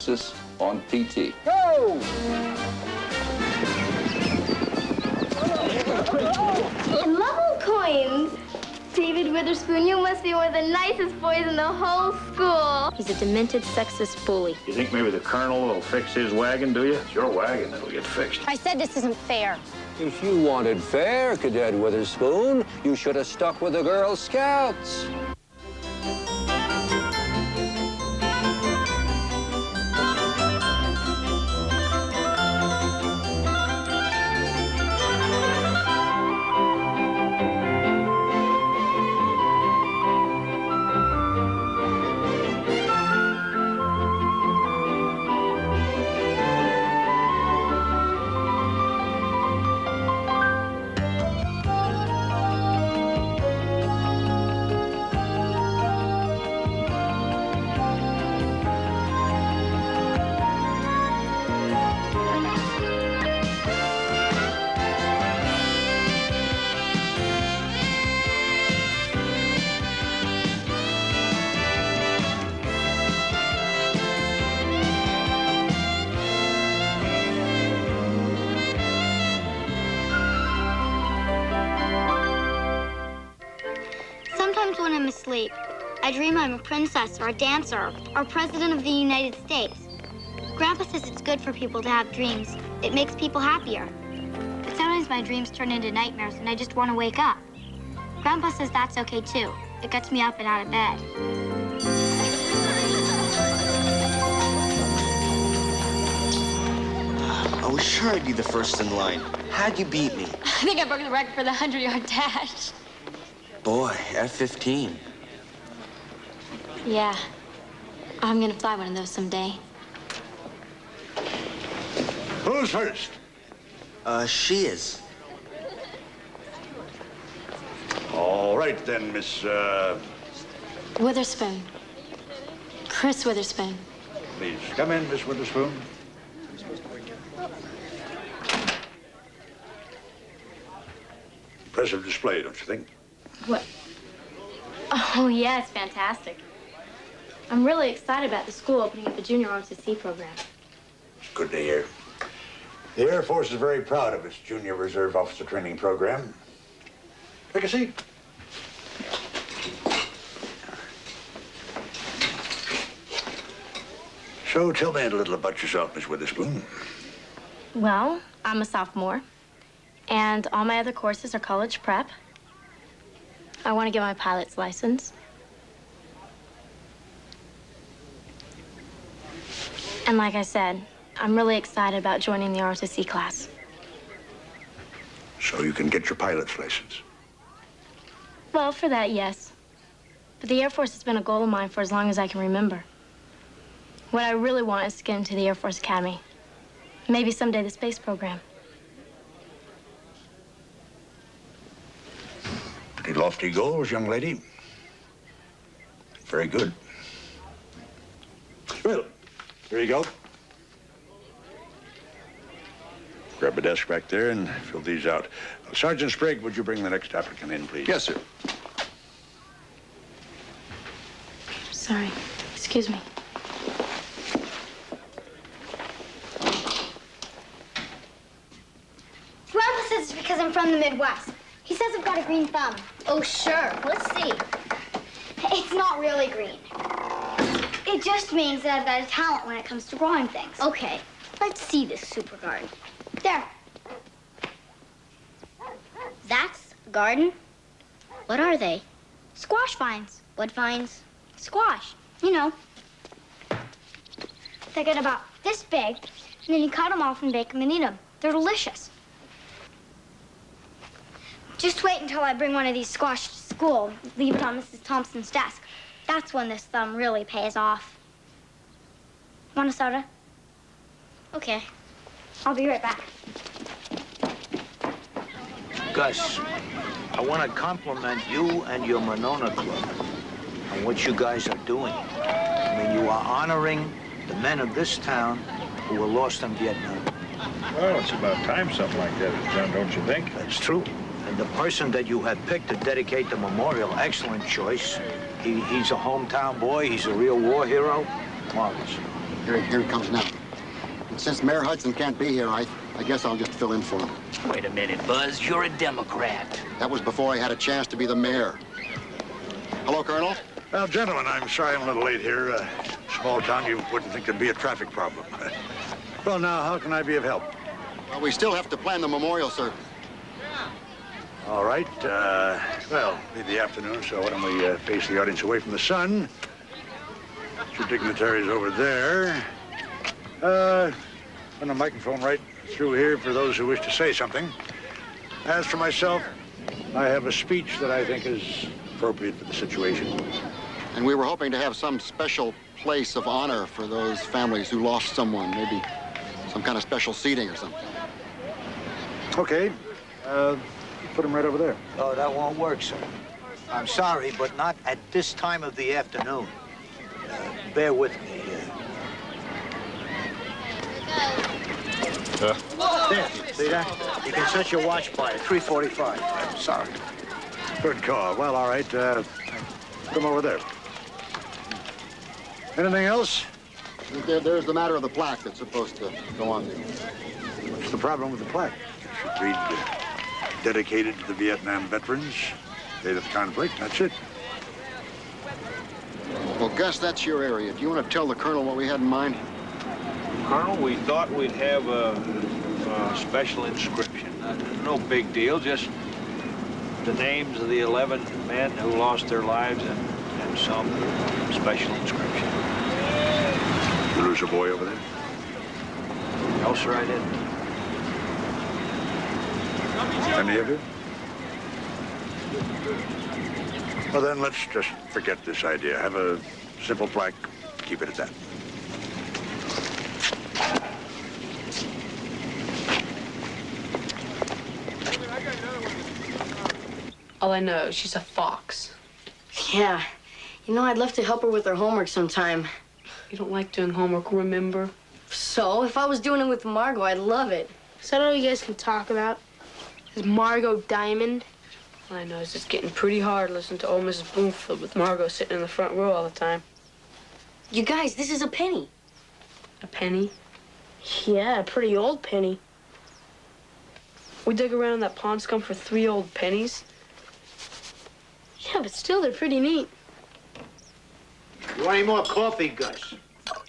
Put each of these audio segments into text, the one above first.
on PT. Go! And level coins. David Witherspoon, you must be one of the nicest boys in the whole school. He's a demented, sexist bully. You think maybe the colonel will fix his wagon, do you? It's your wagon that'll get fixed. I said this isn't fair. If you wanted fair, Cadet Witherspoon, you should have stuck with the Girl Scouts. Sometimes when I'm asleep, I dream I'm a princess or a dancer or president of the United States. Grandpa says it's good for people to have dreams. It makes people happier. But sometimes my dreams turn into nightmares and I just want to wake up. Grandpa says that's okay too. It gets me up and out of bed. I was sure I'd be the first in line. How'd you beat me? I think I broke the record for the 100-yard dash. Boy, F-15. Yeah. I'm gonna fly one of those someday. Who's first? She is. All right, then, Miss, Witherspoon. Chris Witherspoon. Please come in, Miss Witherspoon. Impressive display, don't you think? What? Oh, yeah, it's fantastic. I'm really excited about the school opening up a junior ROTC program. Good to hear. The Air Force is very proud of its Junior Reserve Officer Training Program. Take a seat. So tell me a little about yourself, Miss Witherspoon. Well, I'm a sophomore, and all my other courses are college prep. I want to get my pilot's license. And like I said, I'm really excited about joining the ROTC class. So you can get your pilot's license. Well, for that, yes. But the Air Force has been a goal of mine for as long as I can remember. What I really want is to get into the Air Force Academy. Maybe someday the space program. Pretty lofty goals, young lady. Very good. Well, here you go. Grab a desk back there and fill these out. Sergeant Sprague, would you bring the next applicant in, please? Yes, sir. Sorry. Excuse me. Grandpa says it's because I'm from the Midwest. He says I've got a green thumb. Oh, sure. Let's see. It's not really green. It just means that I've got a talent when it comes to growing things. Okay, let's see this super garden. There. That's a garden. What are they? Squash vines. What vines? Squash. You know. They get about this big, and then you cut them off and bake them and eat them. They're delicious. Just wait until I bring one of these squash to school, leave it on Mrs. Thompson's desk. That's when this thumb really pays off. Want a soda? Okay. I'll be right back. Gus, I want to compliment you and your Monona Club on what you guys are doing. I mean, you are honoring the men of this town who were lost in Vietnam. Well, it's about time something like that is done, don't you think? That's true. And the person that you have picked to dedicate the memorial, excellent choice. He's a hometown boy. He's a real war hero. Marvelous. Here he comes now. And since Mayor Hudson can't be here, I guess I'll just fill in for him. Wait a minute, Buzz. You're a Democrat. That was before I had a chance to be the mayor. Hello, Colonel. Well, gentlemen, I'm sorry I'm a little late here. Small town, you wouldn't think there'd be a traffic problem. Well, now, how can I be of help? Well, we still have to plan the memorial service. All right. Well, it'll be the afternoon, so why don't we face the audience away from the sun? Your dignitaries over there. Run the microphone right through here for those who wish to say something. As for myself, I have a speech that I think is appropriate for the situation. And we were hoping to have some special place of honor for those families who lost someone, maybe some kind of special seating or something. Okay. Put them right over there. Oh, that won't work, sir. I'm sorry, but not at this time of the afternoon. Bear with me. There, see that? You can set your watch by 3:45. I'm sorry. Good call. Well, all right. Put them over there. Anything else? There's the matter of the plaque that's supposed to go on there. What's the problem with the plaque? It should read, dedicated to the Vietnam veterans, date of the conflict. That's it. Well, Gus, that's your area. Do you want to tell the Colonel what we had in mind? Colonel, we thought we'd have a special inscription. No big deal, just the names of the 11 men who lost their lives and some special inscription. You lose a boy over there? No, sir, I didn't. Any of you? Well, then let's just forget this idea. Have a simple plaque. Keep it at that. All I know is she's a fox. Yeah. You know, I'd love to help her with her homework sometime. You don't like doing homework, remember? So, if I was doing it with Margot, I'd love it. Is that all you guys can talk about? Is Margot Diamond? All I know is it's getting pretty hard listening to old Mrs. Bloomfield with Margot sitting in the front row all the time. You guys, this is a penny. A penny? Yeah, a pretty old penny. We dug around in that pond scum for 3 old pennies. Yeah, but still, they're pretty neat. You want any more coffee, Gus?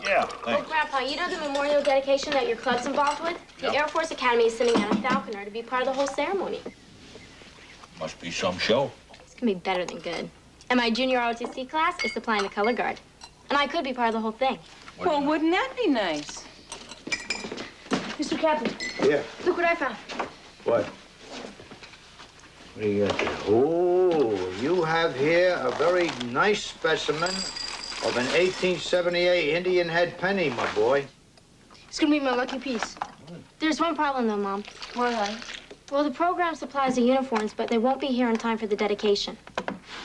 Yeah, Oh, thanks. Grandpa, you know the memorial dedication that your club's involved with? The Air Force Academy is sending out a falconer to be part of the whole ceremony. Must be some show. It's gonna be better than good. And my junior ROTC class is supplying the color guard. And I could be part of the whole thing. Well, wouldn't that be nice? Mr. Captain. Yeah. Look what I found. What? What do you got there? Oh, you have here a very nice specimen of an 1878 Indian head penny, my boy. It's gonna be my lucky piece. There's one problem, though, Mom. Why? Well, the program supplies the uniforms, but they won't be here in time for the dedication.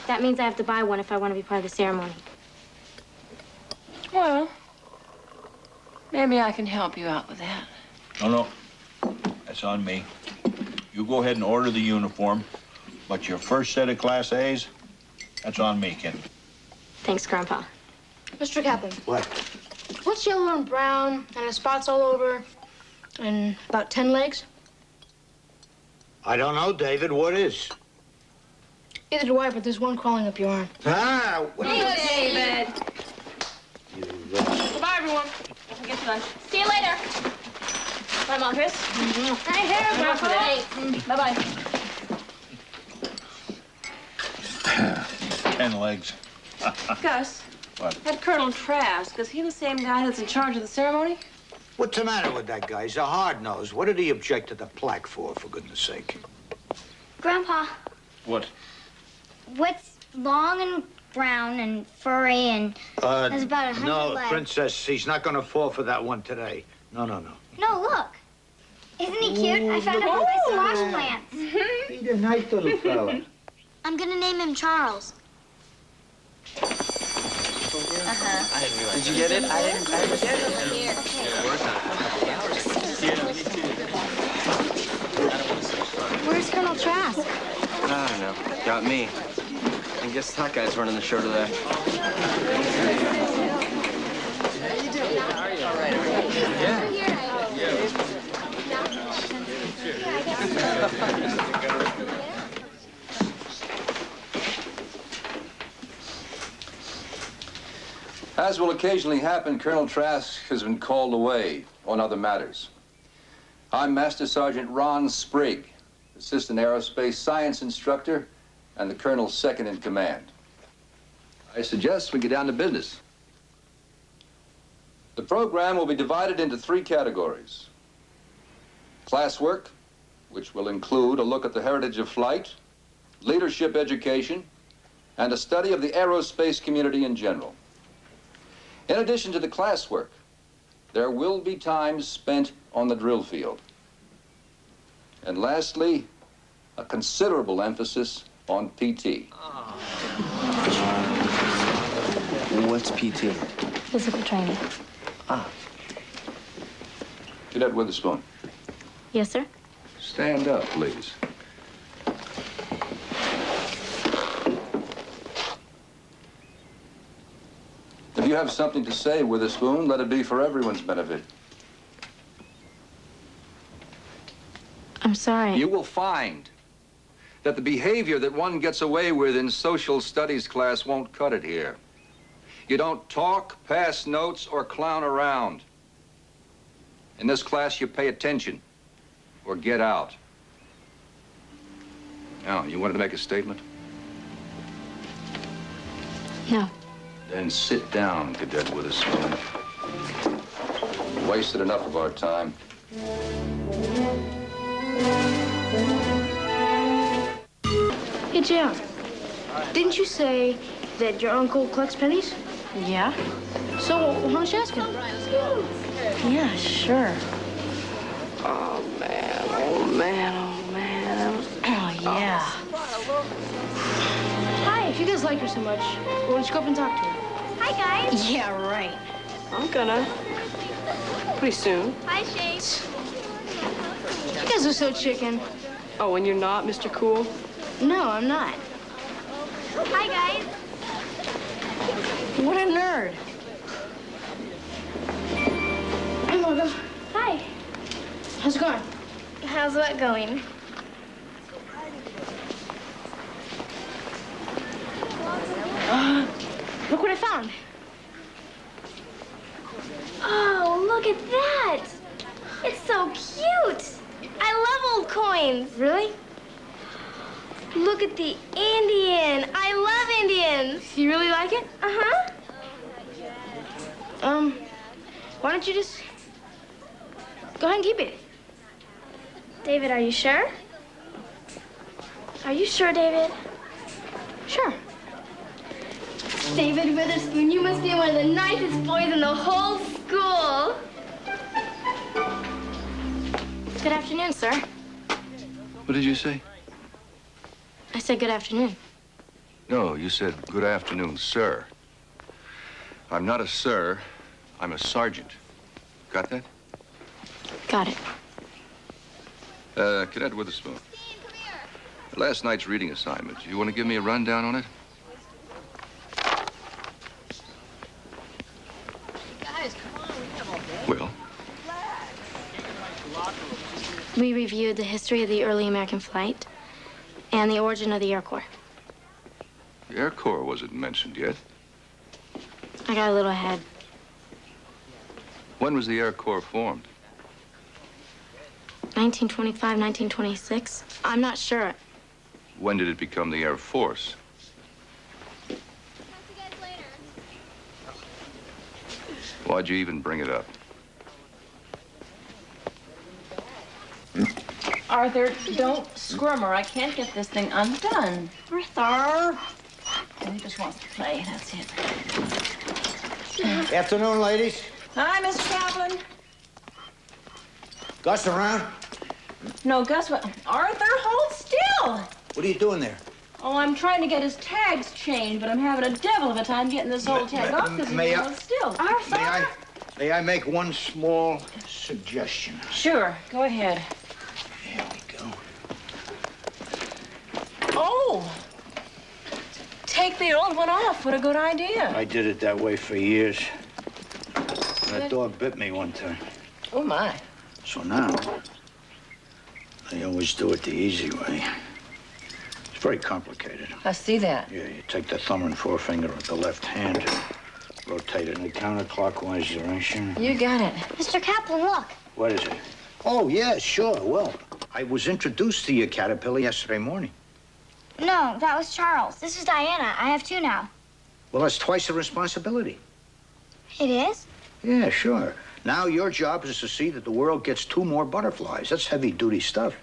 That means I have to buy one if I want to be part of the ceremony. Well, maybe I can help you out with that. No. That's on me. You go ahead and order the uniform, but your first set of Class A's, that's on me, kid. Thanks, Grandpa. Mr. Captain. What? What's yellow and brown and has spots all over and about 10 legs? I don't know, David. What is? Either do I, but there's one crawling up your arm. Ah! Hey, David. Goodbye, everyone. Don't forget your lunch. See you later. Bye, Mom. Chris. Hey, here, Grandpa. Hey. Bye-bye. 10 legs. Gus, What? that Colonel Trask, is he the same guy that's in charge of the ceremony? What's the matter with that guy? He's a hard-nosed. What did he object to the plaque for goodness sake? Grandpa, What? what's long and brown and furry and has about 100 No, legs? Princess, he's not going to fall for that one today. No. No, look. Isn't he cute? I found him with my squash plants. He's a nice little fella. I'm gonna name him Charles. Did you get it? I didn't get it. Where's Colonel Trask? I don't know. Got me. I guess that guy's running the show today. How you As will occasionally happen, Colonel Trask has been called away on other matters. I'm Master Sergeant Ron Sprigg, Assistant Aerospace Science Instructor and the Colonel's second in command. I suggest we get down to business. The program will be divided into 3 categories. Classwork, which will include a look at the heritage of flight, leadership education, and a study of the aerospace community in general. In addition to the classwork, there will be time spent on the drill field. And lastly, a considerable emphasis on PT. What's PT? Physical training. Ah. Cadet Witherspoon. Yes, sir? Stand up, please. If you have something to say, Witherspoon, let it be for everyone's benefit. I'm sorry. You will find that the behavior that one gets away with in social studies class won't cut it here. You don't talk, pass notes, or clown around. In this class, you pay attention or get out. Now, you wanted to make a statement? No. Then sit down, Cadet Witherspoon. Wasted enough of our time. Hey, Jim. Didn't you say that your uncle collects pennies? Yeah? So, why don't you ask him? Yeah, sure. Oh, man, oh, man, oh, man. Oh, yeah. Hi, if you guys like her so much, why don't you go up and talk to her? Hi, guys. Yeah, right. I'm gonna. Pretty soon. Hi, Shane. You guys are so chicken. Oh, and you're not, Mr. Cool? No, I'm not. Hi, guys. What a nerd. Hi, Margo. Hi. How's it going? How's that going? Look what I found. Oh, look at that. It's so cute. I love old coins. Really? Look at the Indian. I love Indians. You really like it? Uh-huh. Why don't you just go ahead and keep it? David, are you sure? Are you sure, David? Sure. David Witherspoon, you must be one of the nicest boys in the whole school. Good afternoon, sir. What did you say? I said good afternoon. No, you said good afternoon, sir. I'm not a sir. I'm a sergeant. Got that? Got it. Cadet Witherspoon. Last night's reading assignment. You want to give me a rundown on it? Well? We reviewed the history of the early American flight and the origin of the Air Corps. The Air Corps wasn't mentioned yet. I got a little ahead. When was the Air Corps formed? 1925, 1926. I'm not sure. When did it become the Air Force? Why'd you even bring it up? Arthur, don't squirm or I can't get this thing undone. Arthur. He just wants to play, that's it. Afternoon, ladies. Hi, Mr. Kaplan. Gus around? No, Gus, what? Arthur, hold still. What are you doing there? Oh, I'm trying to get his tags changed, but I'm having a devil of a time getting this whole tag off because he holds still. Arthur! May I make one small suggestion? Sure, go ahead. Here we go. Oh! Take the old one off. What a good idea. I did it that way for years. That dog bit me one time. Oh, my. So now, I always do it the easy way. It's very complicated. I see that. Yeah, you take the thumb and forefinger of the left hand, rotate it in a counterclockwise direction. You got it. Mr. Kaplan, look. What is it? Oh, yeah, sure. Well, I was introduced to your caterpillar yesterday morning. No, that was Charles. This is Diana. I have 2 now. Well, that's twice the responsibility. It is? Yeah, sure. Now your job is to see that the world gets 2 more butterflies. That's heavy-duty stuff.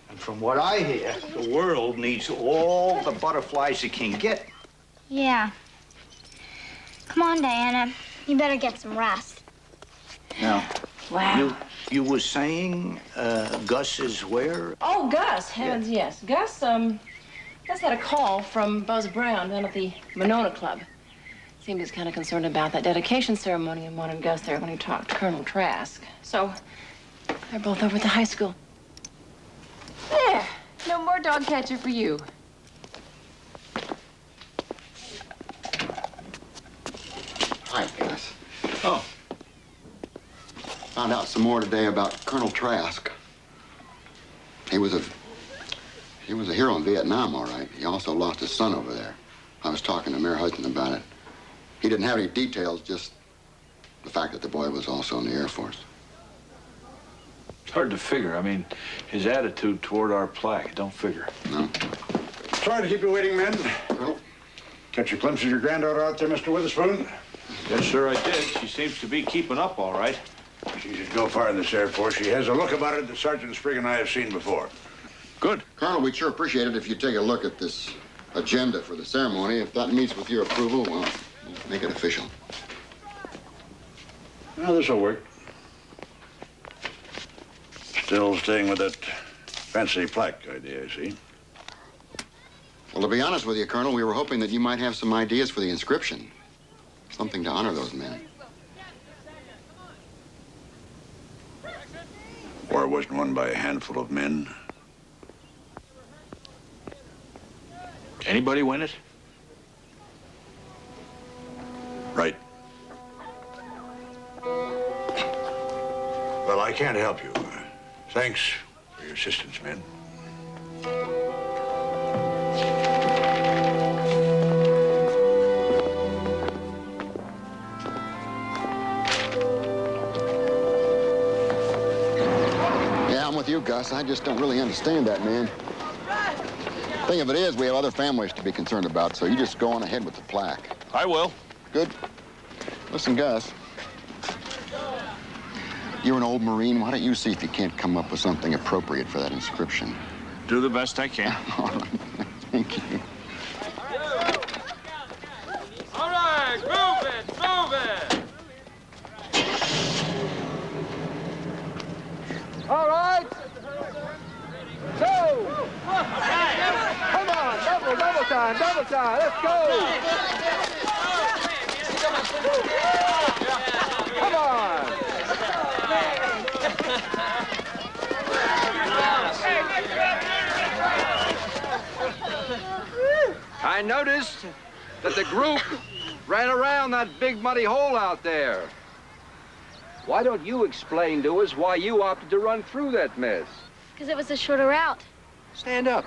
And from what I hear, the world needs all the butterflies it can get. Yeah. Come on, Diana. You better get some rest. Now, Wow. you were saying Gus is where? Oh, Gus. Heavens, yes. Gus had a call from Buzz Brown down at the Monona Club. Seemed he was kind of concerned about that dedication ceremony and wanted Gus there when he talked to Colonel Trask. So, they're both over at the high school. There. No more dog catcher for you. Hi, Gus. Oh. Found out some more today about Colonel Trask. He was a hero in Vietnam, all right. He also lost his son over there. I was talking to Mayor Hudson about it. He didn't have any details, just the fact that the boy was also in the Air Force. It's hard to figure. I mean, his attitude toward our plaque, it don't figure. No? Sorry to keep you waiting, men. Well, Catch a glimpse of your granddaughter out there, Mr. Witherspoon? Yes, sir, I did. She seems to be keeping up all right. She should go far in this Air Force. She has a look about her that Sergeant Sprigg and I have seen before. Good. Colonel, we'd sure appreciate it if you'd take a look at this agenda for the ceremony. If that meets with your approval, well, we'll make it official. Well, this'll work. Still staying with that fancy plaque idea, I see. Well, to be honest with you, Colonel, we were hoping that you might have some ideas for the inscription. Something to honor those men. War wasn't won by a handful of men. Anybody win it? Right. Well, I can't help you. Thanks for your assistance, men. Yeah, I'm with you, Gus. I just don't really understand that, man. Thing of it is, we have other families to be concerned about, so you just go on ahead with the plaque. I will. Good. Listen, Gus. You're an old Marine. Why don't you see if you can't come up with something appropriate for that inscription? Do the best I can. All right. Thank you. All right, move it, move it. All right. Go. Come on, double time, let's go. Come on. I noticed that the group ran around that big muddy hole out there. Why don't you explain to us why you opted to run through that mess? Because it was a shorter route. Stand up.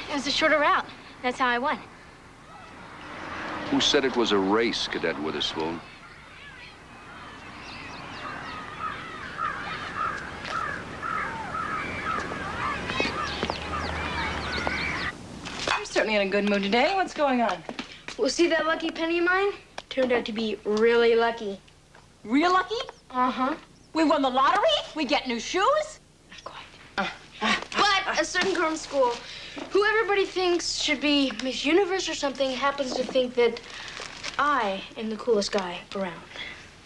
It was a shorter route. That's how I won. Who said it was a race, Cadet Witherspoon? I'm certainly in a good mood today. What's going on? Well, see that lucky penny of mine? Turned out to be really lucky. Real lucky? Uh-huh. We won the lottery? We get new shoes? Not quite. But a certain girl in school, who everybody thinks should be Miss Universe or something, happens to think that I am the coolest guy around.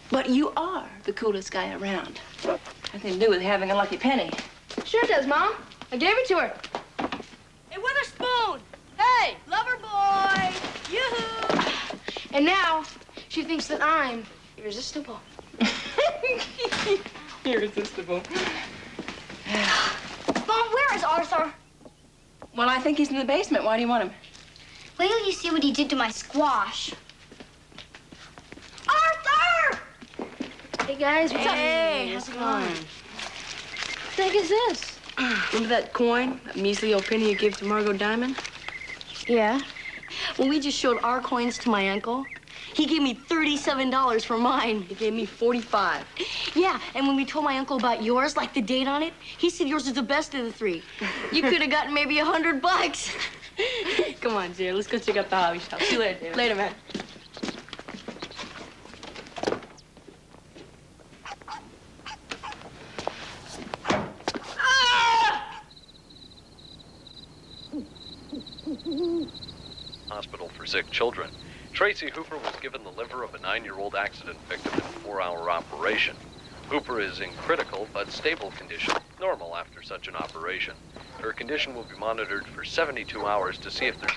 But you are the coolest guy around. Nothing to do with having a lucky penny. Sure it does, Mom. I gave it to her. Hey, Witherspoon! Hey, lover boy! Yoo-hoo! And now she thinks that I'm irresistible. Irresistible. Mom, where is Arthur? Well, I think he's in the basement. Why do you want him? Wait till you see what he did to my squash. Arthur! Hey, guys, what's up? Hey, how's it going? What the heck is this? Remember that coin, that measly old penny you gave to Margot Diamond? Yeah. When we just showed our coins to my uncle, he gave me $37 for mine. He gave me 45. Yeah, and when we told my uncle about yours, like the date on it, he said yours is the best of the three. You could have gotten maybe $100. Come on, Jared, let's go check out the hobby shop. See you later, David. Later, man. Hospital for sick children. Tracy Hooper was given the liver of a 9-year-old accident victim in a 4-hour operation. Hooper is in critical but stable condition, normal after such an operation. Her condition will be monitored for 72 hours to see if there's...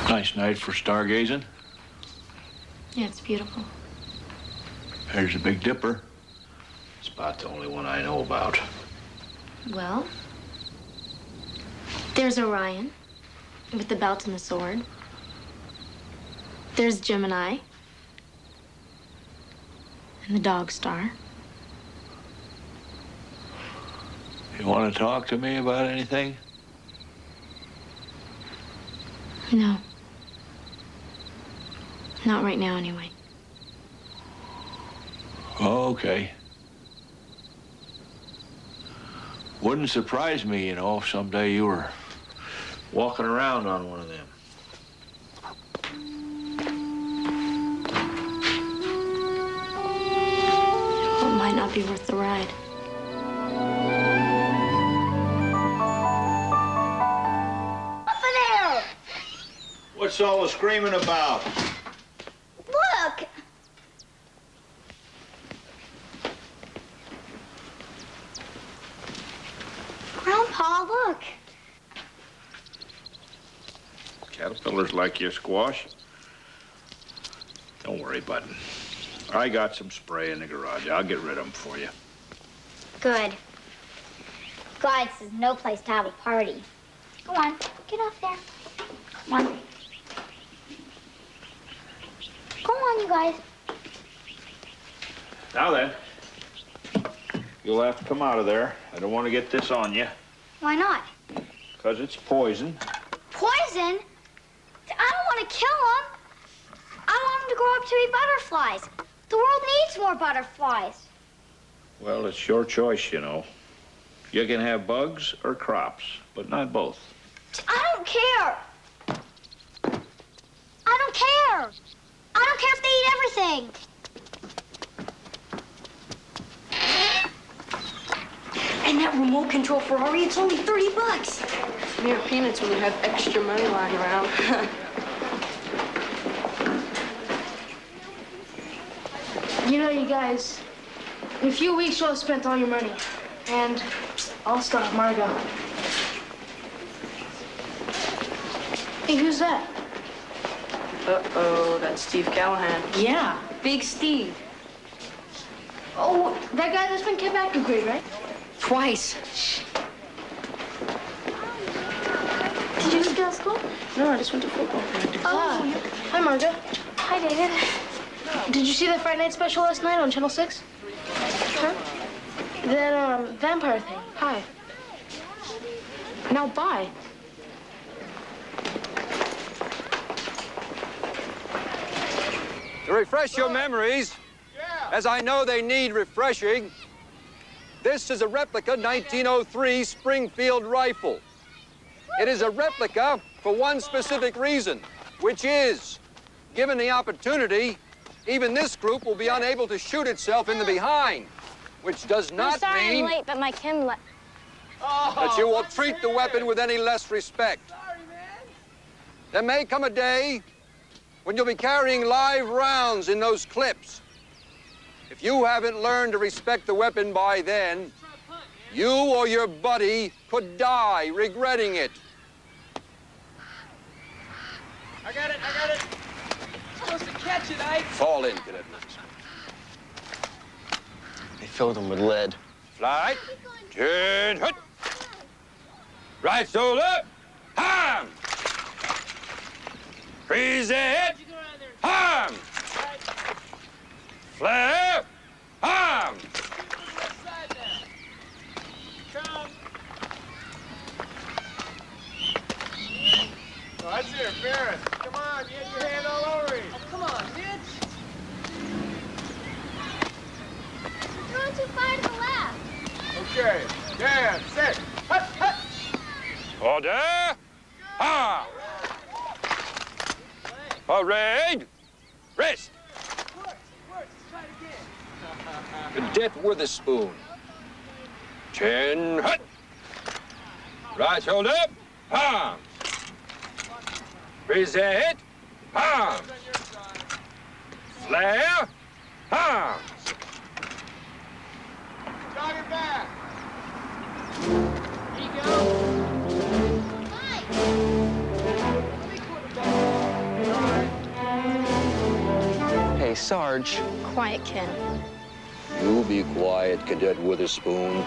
Nice night for stargazing. Yeah, it's beautiful. There's the Big Dipper. It's about the only one I know about. Well, there's Orion with the belt and the sword. There's Gemini and the dog star. You want to talk to me about anything? No. Not right now, anyway. Okay. Wouldn't surprise me, you know, if someday you were walking around on one of them. Well, it might not be worth the ride. Over there! What's all the screaming about? Look! Grandpa, look. Caterpillars like your squash? Don't worry, Button. I got some spray in the garage. I'll get rid of them for you. Good. God, this is no place to have a party. Go on, get off there. Come on. Go on, you guys. Now then, you'll have to come out of there. I don't want to get this on you, Why not? because it's poison. Poison? I don't want to kill them. I want them to grow up to be butterflies. The world needs more butterflies. Well, it's your choice, you know. You can have bugs or crops, but not both. I don't care. I don't care. I don't care if they eat everything. And that remote control Ferrari, it's only $30. Mere peanuts when you have extra money lying around. You know, you guys, in a few weeks, you'll have spent all your money. And I'll stop Margot. Hey, who's that? Uh-oh, that's Steve Callahan. Yeah, Big Steve. Oh, that guy that's been kept active grade, right? Twice. Did you just get out of school? No, I just went to football practice. Oh, hi, Margot. Hi, David. Did you see the Friday night special last night on Channel 6? Huh? That, vampire thing. Hi. Now, bye. To refresh your memories, as I know they need refreshing, this is a replica 1903 Springfield rifle. It is a replica for one specific reason, which is, given the opportunity, even this group will be unable to shoot itself in the behind, which does not I'm sorry mean I'm late, but my Kim that you will treat the weapon with any less respect. There may come a day when you'll be carrying live rounds in those clips. If you haven't learned to respect the weapon by then, you or your buddy could die regretting it. I got it, I got Fall in, Cadet Withers. They filled him with lead. Flight. Turn. Hut. Right shoulder. Ham. Freeze ahead. Ham. Flare. Ham. Oh, that's interference. Come on, you had your hand all over him. Oh, come on, kids. You're going too far to the left. Okay, down, set. Hut, hut. Order. Ha. Parade. Rest. Cadet Witherspoon. Chin. Hut. Right shoulder. Palm. Raise head. Palm. Flare. Palm. Jog it back. Here you go. Hey, Sarge. Quiet, Ken. You be quiet, Cadet Witherspoon.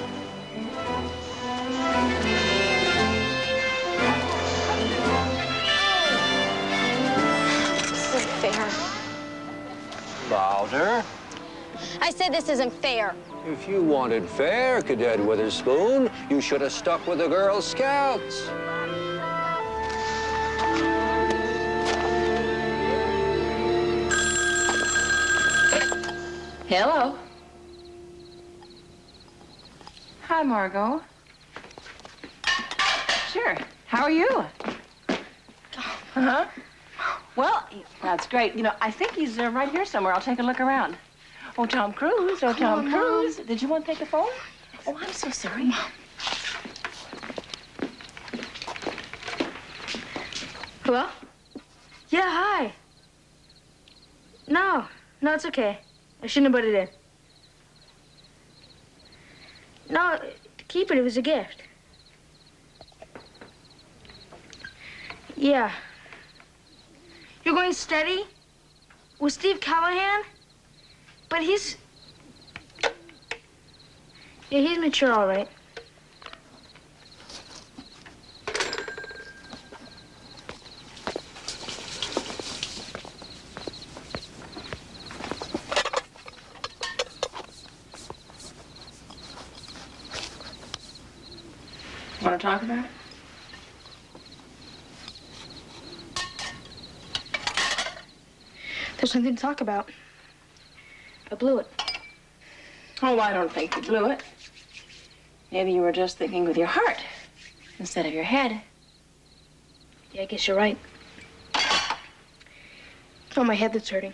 This isn't fair. Louder. I said this isn't fair. If you wanted fair, Cadet Witherspoon, you should have stuck with the Girl Scouts. Hello. Hi, Margot. Sure. How are you? Uh-huh. Well, that's great. You know, I think he's right here somewhere. I'll take a look around. Oh, Tom Cruise. Oh, Tom Cruise. Did you want to take the phone? Oh, I'm so sorry. Hello? Yeah, hi. No, it's okay. I shouldn't have butted in. No, keep it. It was a gift. Yeah. You're going steady with Steve Callahan? But he's... Yeah, he's mature, all right. Want to talk about it? There's nothing to talk about. I blew it. Oh, I don't think you blew it. Maybe you were just thinking with your heart instead of your head. Yeah, I guess you're right. Oh, my head that's hurting.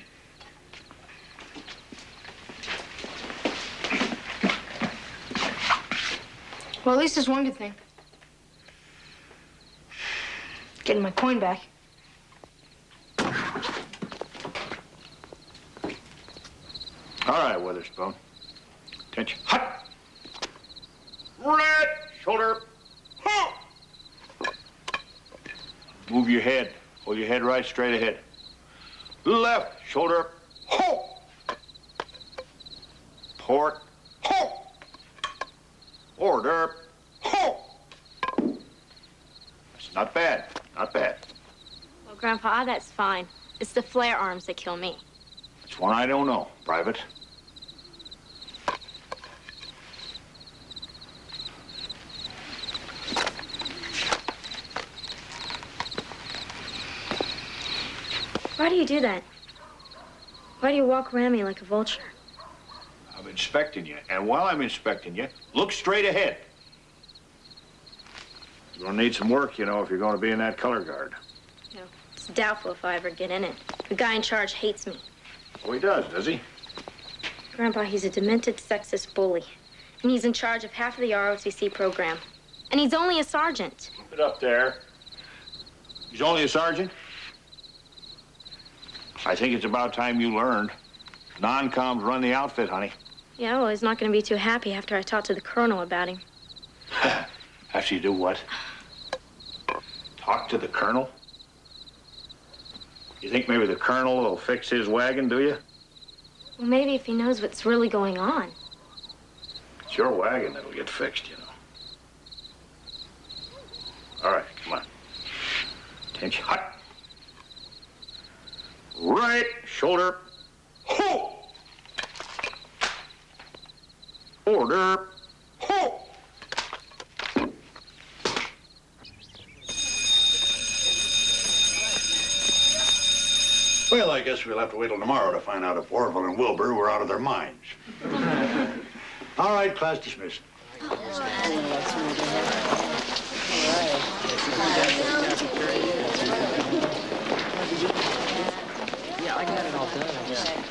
Well, at least there's one good thing. Getting my coin back. All right, Witherspoon. Attention. Hut! Right shoulder. Huh. Move your head. Hold your head right straight ahead. Left shoulder. Ho! Port. Ho! Order. Ho! It's not bad. Not bad. Well, Grandpa, that's fine. It's the flare arms that kill me. It's one I don't know, Private. Why do you do that? Why do you walk around me like a vulture? I'm inspecting you, and while I'm inspecting you, look straight ahead. You're gonna need some work, you know, if you're gonna be in that color guard. No, it's doubtful if I ever get in it. The guy in charge hates me. Oh, he does he? Grandpa, he's a demented, sexist bully. And he's in charge of half of the ROTC program. And he's only a sergeant. Keep it up there. He's only a sergeant? I think it's about time you learned. Non-coms run the outfit, honey. Yeah, well, he's not going to be too happy after I talk to the colonel about him. After you do what? Talk to the colonel? You think maybe the colonel will fix his wagon, do you? Well, maybe if he knows what's really going on. It's your wagon that'll get fixed, you know. All right, come on. Attention, hot. Right shoulder. Ho! Order. Ho! Well, I guess we'll have to wait till tomorrow to find out if Orville and Wilbur were out of their minds. All right, class dismissed. Yeah, I got it all done.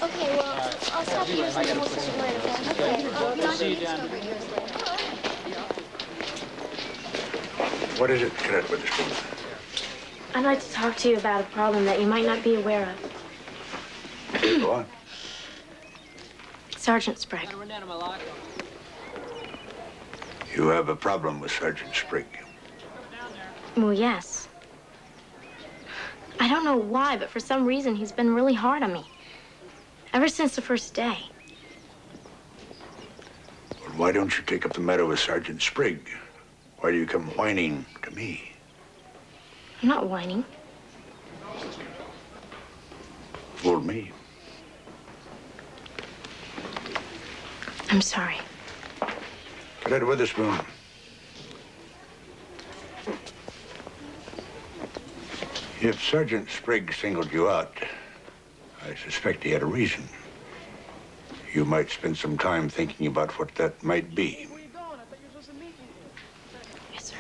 Okay, well, I'll stop you and we'll see you later. Okay. See you down. What is it, Cadet Witherspoon? I'd like to talk to you about a problem that you might not be aware of. Go on. Sergeant Sprague. You have a problem with Sergeant Sprague. Well, yes. I don't know why, but for some reason, he's been really hard on me. Ever since the first day. Well, why don't you take up the matter with Sergeant Sprague? Why do you come whining to me? I'm not whining. Fooled me. I'm sorry. Cadet Witherspoon. If Sergeant Sprague singled you out, I suspect he had a reason. You might spend some time thinking about what that might be. Yes, sir.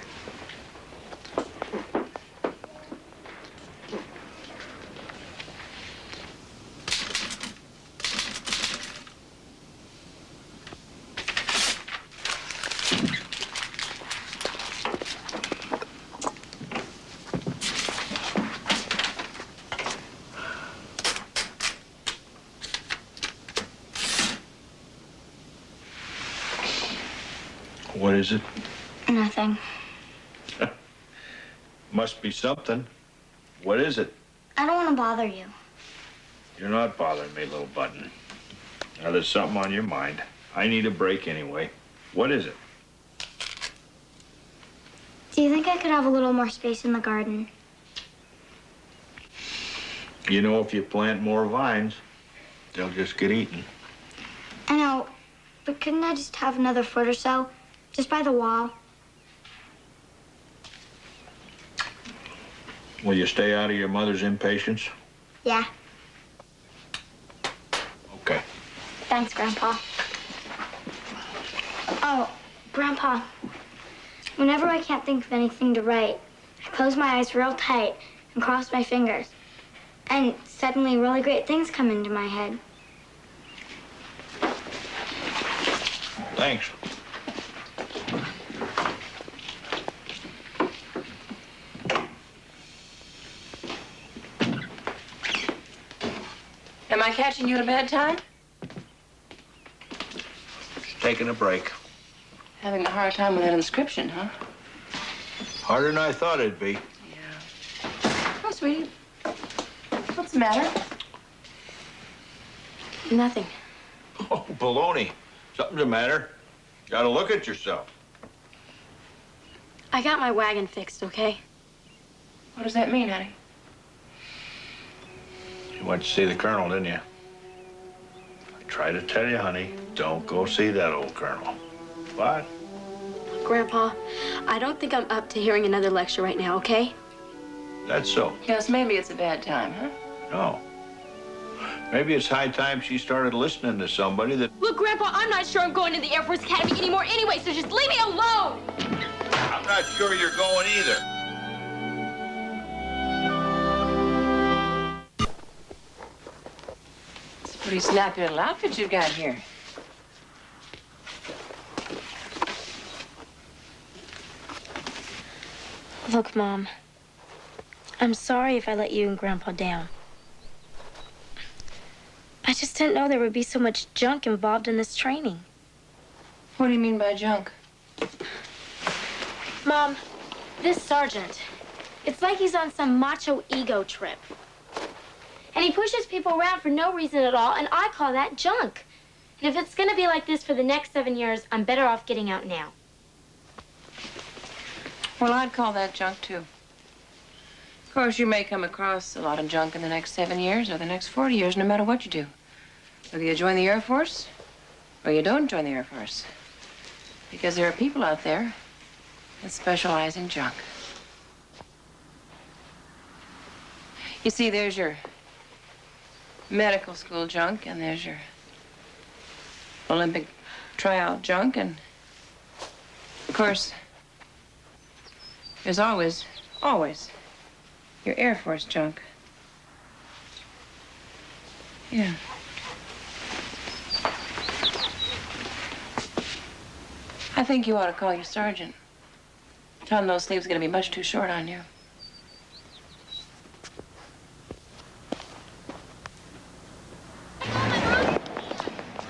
What is it? Nothing. Must be something. What is it? I don't want to bother you. You're not bothering me, little button. Now, there's something on your mind. I need a break anyway. What is it? Do you think I could have a little more space in the garden? You know, if you plant more vines, they'll just get eaten. I know, but couldn't I just have another foot or so? Just by the wall? Will you stay out of your mother's impatience? Yeah. Okay. Thanks, Grandpa. Oh, Grandpa, whenever I can't think of anything to write, I close my eyes real tight and cross my fingers. And suddenly really great things come into my head. Thanks. Am I catching you at a bad time? Taking a break. Having a hard time with that inscription, huh? Harder than I thought it'd be. Oh, sweetie. What's the matter? Nothing. Oh, baloney. Something's the matter. Gotta look at yourself. I got my wagon fixed, okay? What does that mean, honey? You went to see the colonel, didn't you? I tried to tell you, honey, don't go see that old colonel. What? Grandpa, I don't think I'm up to hearing another lecture right now, okay? That's so. Yes, maybe it's a bad time, huh? No. Maybe it's high time she started listening to somebody that... Look, Grandpa, I'm not sure I'm going to the Air Force Academy anymore anyway, so just leave me alone! I'm not sure you're going either. It's a pretty snappy little outfit you've got here. Look, Mom, I'm sorry if I let you and Grandpa down. I just didn't know there would be so much junk involved in this training. What do you mean by junk? Mom, this sergeant, it's like he's on some macho ego trip. And he pushes people around for no reason at all, and I call that junk. And if it's gonna be like this for the next 7 years, I'm better off getting out now. Well, I'd call that junk, too. Of course, you may come across a lot of junk in the next 7 years or the next 40 years, no matter what you do. Whether you join the Air Force or you don't join the Air Force. Because there are people out there that specialize in junk. You see, there's your medical school junk, and there's your Olympic tryout junk, and of course, there's always your Air Force junk. Yeah. I think you ought to call your sergeant. Tell him those sleeves are going to be much too short on you.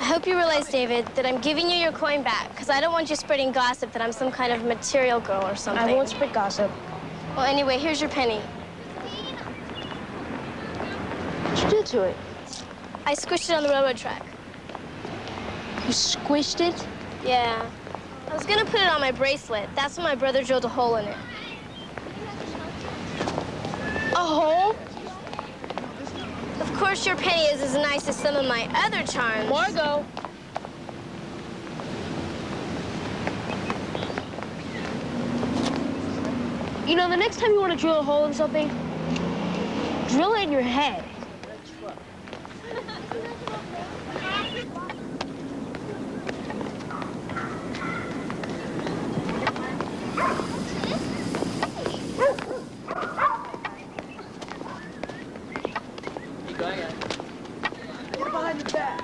I hope you realize, David, that I'm giving you your coin back, because I don't want you spreading gossip that I'm some kind of material girl or something. I won't spread gossip. Well, anyway, here's your penny. What'd you do to it? I squished it on the railroad track. You squished it? Yeah. I was gonna put it on my bracelet. That's when my brother drilled a hole in it. A hole? Of course, your penny is as nice as some of my other charms. Margot. You know, the next time you want to drill a hole in something, drill it in your head. Get behind the back.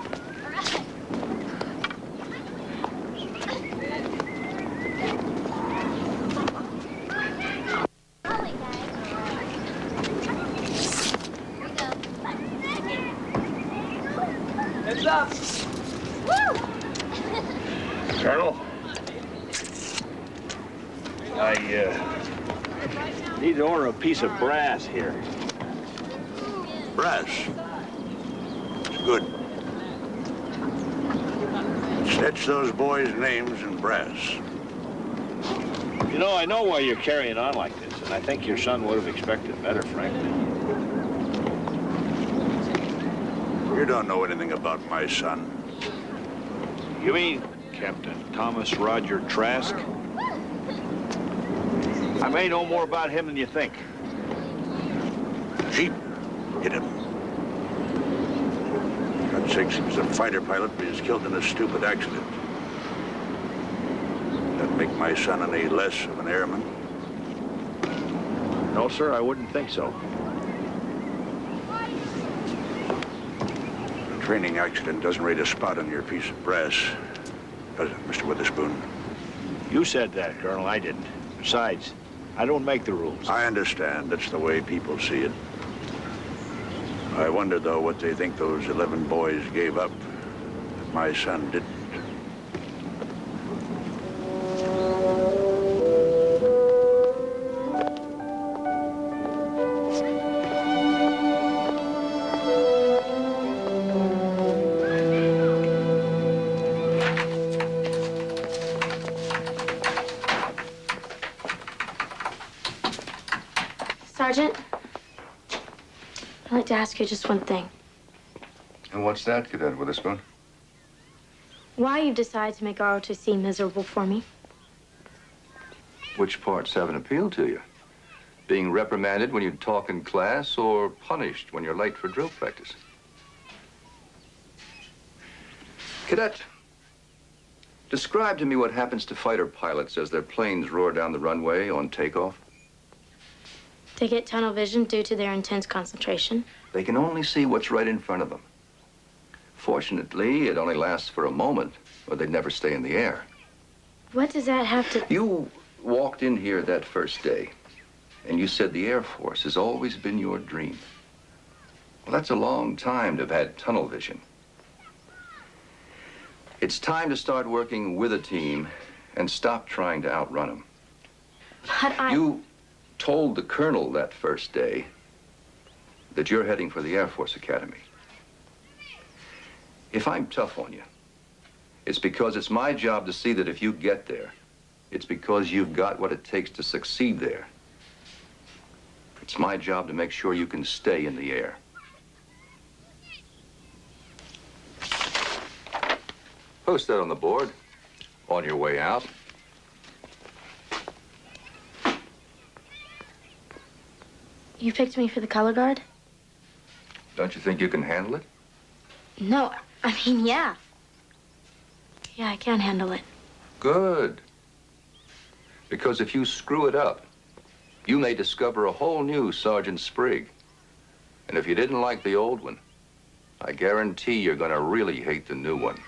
Heads up. Woo! Colonel, I need to order a piece of brass here. Brass. It's good. Stitch those boys' names in brass. You know, I know why you're carrying on like this, and I think your son would have expected better, frankly. You don't know anything about my son. You mean Captain Thomas Roger Trask? I may know more about him than you think. Jeep hit him. God sakes, he was a fighter pilot, but he was killed in a stupid accident. That make my son any less of an airman? No, sir, I wouldn't think so. A training accident doesn't rate a spot on your piece of brass, does it, Mr. Witherspoon? You said that, Colonel. I didn't. Besides, I don't make the rules. I understand. That's the way people see it. I wonder, though, what they think those 11 boys gave up that my son didn't. Sergeant, I'd like to ask you just one thing. And what's that, Cadet Witherspoon? Why you've decided to make ROTC miserable for me? Which parts haven't appealed to you? Being reprimanded when you talk in class or punished when you're late for drill practice? Cadet, describe to me what happens to fighter pilots as their planes roar down the runway on takeoff. They get tunnel vision due to their intense concentration. They can only see what's right in front of them. Fortunately, it only lasts for a moment, or they'd never stay in the air. What does that have to... You walked in here that first day, and you said the Air Force has always been your dream. Well, that's a long time to have had tunnel vision. It's time to start working with a team and stop trying to outrun them. But You told the colonel that first day that you're heading for the Air Force Academy. If I'm tough on you, it's because it's my job to see that if you get there, it's because you've got what it takes to succeed there. It's my job to make sure you can stay in the air. Post that on the board on your way out. You picked me for the color guard? Don't you think you can handle it? No, I mean, yeah. Yeah, I can handle it. Good. Because if you screw it up, you may discover a whole new Sergeant Sprigg. And if you didn't like the old one, I guarantee you're gonna really hate the new one.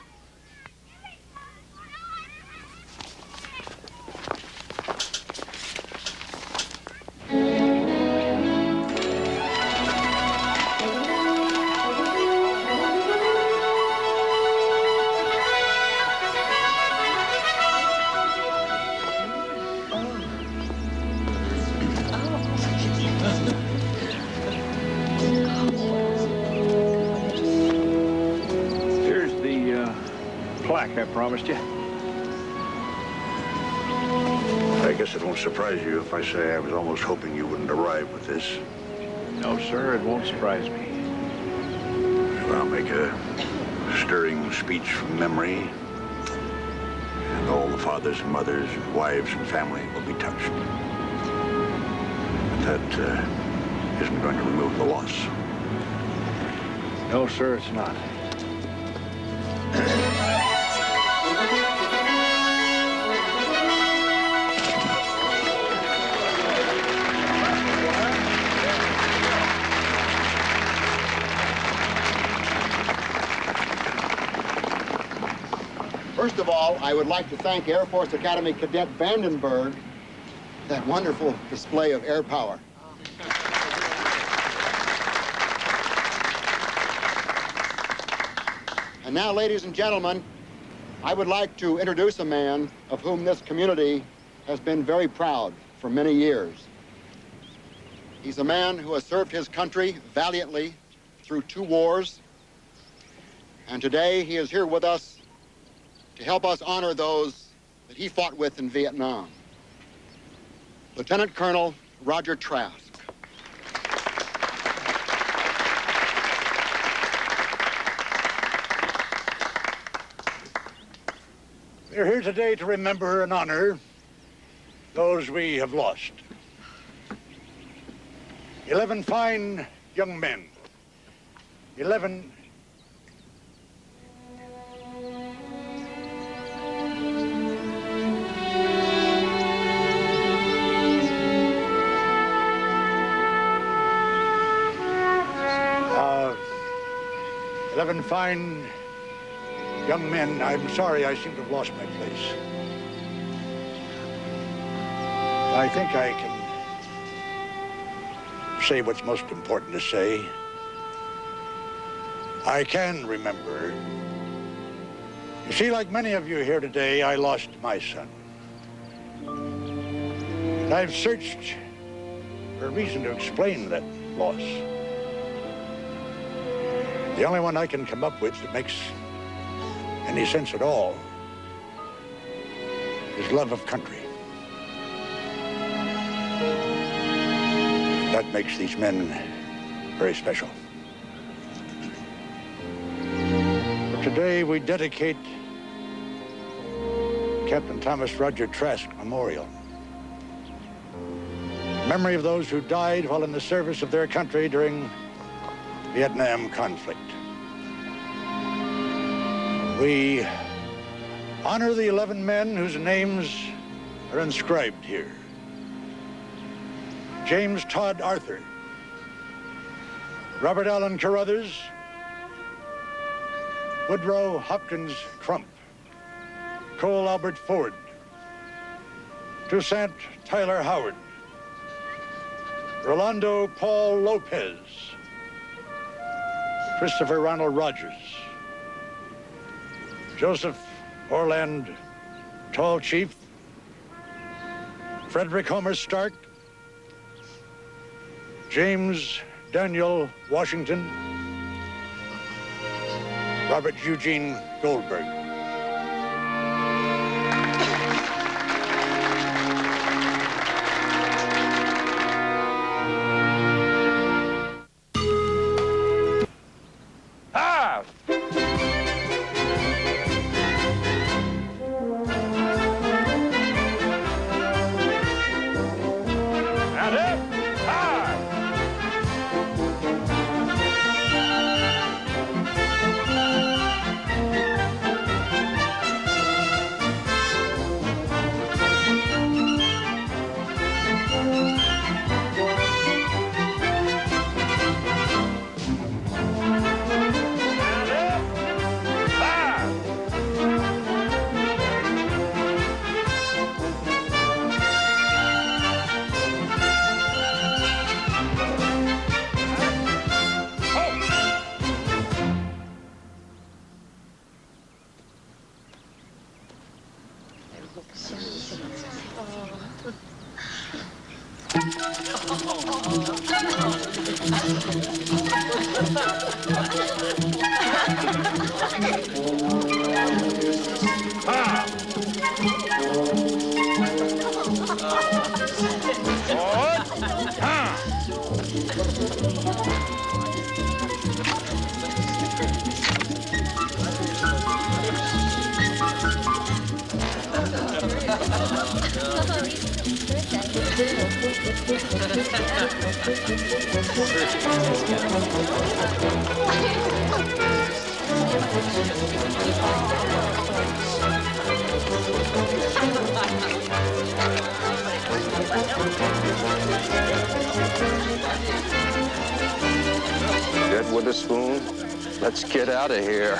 I promised you. I guess it won't surprise you if I say I was almost hoping you wouldn't arrive with this. No, sir, it won't surprise me. Well, I'll make a stirring speech from memory, and all the fathers and mothers and wives and family will be touched. But that isn't going to remove the loss. No, sir, it's not. First of all, I would like to thank Air Force Academy Cadet Vandenberg for that wonderful display of air power. And now, ladies and gentlemen, I would like to introduce a man of whom this community has been very proud for many years. He's a man who has served his country valiantly through 2 wars, and today he is here with us to help us honor those that he fought with in Vietnam. Lieutenant Colonel Roger Trask. We're here today to remember and honor those we have lost. 11 fine young men. 11 11 fine young men. I'm sorry, I seem to have lost my place. I think I can say what's most important to say. I can remember. You see, like many of you here today, I lost my son. And I've searched for a reason to explain that loss. The only one I can come up with that makes any sense at all is love of country. That makes these men very special. Today we dedicate Captain Thomas Roger Trask Memorial. In memory of those who died while in the service of their country during Vietnam conflict. We honor the 11 men whose names are inscribed here. James Todd Arthur, Robert Allen Carruthers, Woodrow Hopkins Crump, Cole Albert Ford, Toussaint Tyler Howard, Rolando Paul Lopez, Christopher Ronald Rogers, Joseph Orland Tall Chief, Frederick Homer Stark, James Daniel Washington. Robert Eugene Goldberg. Get with a spoon. Let's get out of here.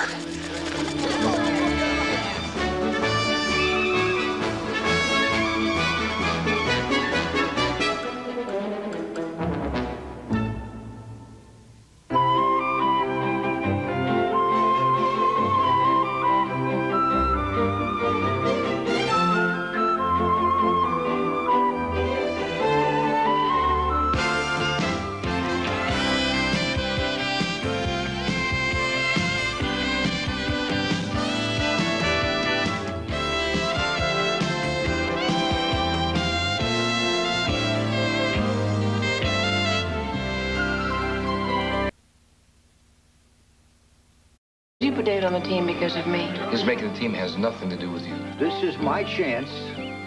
You put David on the team because of me. His making the team has nothing to do with you. This is my chance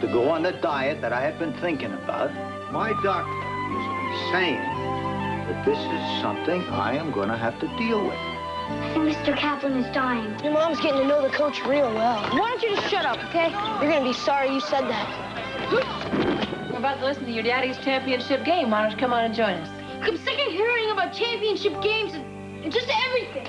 to go on the diet that I have been thinking about. My doctor is saying that this is something I am going to have to deal with. I think Mr. Kaplan is dying. Your mom's getting to know the coach real well. Why don't you just shut up, okay? You're gonna be sorry you said that. We're about to listen to your daddy's championship game. Why don't you come on and join us? I'm sick of hearing about championship games and just everything.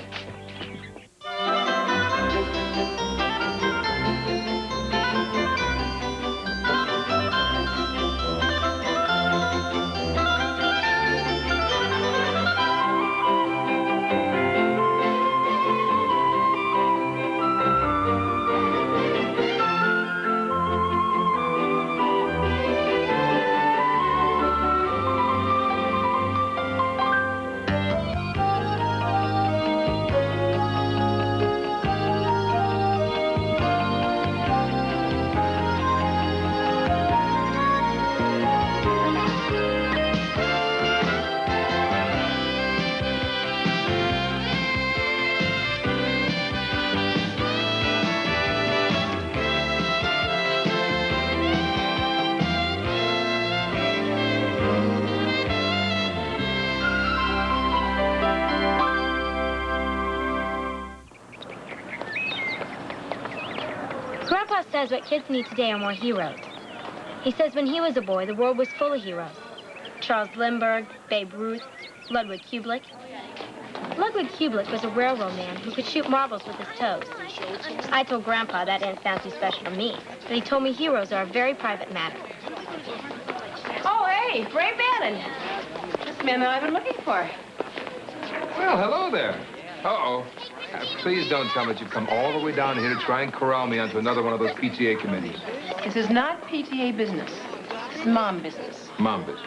Grandpa says what kids need today are more heroes. He says when he was a boy, the world was full of heroes. Charles Lindbergh, Babe Ruth, Ludwig Kubelik. Ludwig Kubelik was a railroad man who could shoot marbles with his toes. I told Grandpa that didn't sound too special to me, but he told me heroes are a very private matter. Oh, hey, Ray Bannon. This man that I've been looking for. Well, hello there. Uh-oh. Please don't tell me that you've come all the way down here to try and corral me onto another one of those PTA committees. This is not PTA business. It's mom business. Mom business.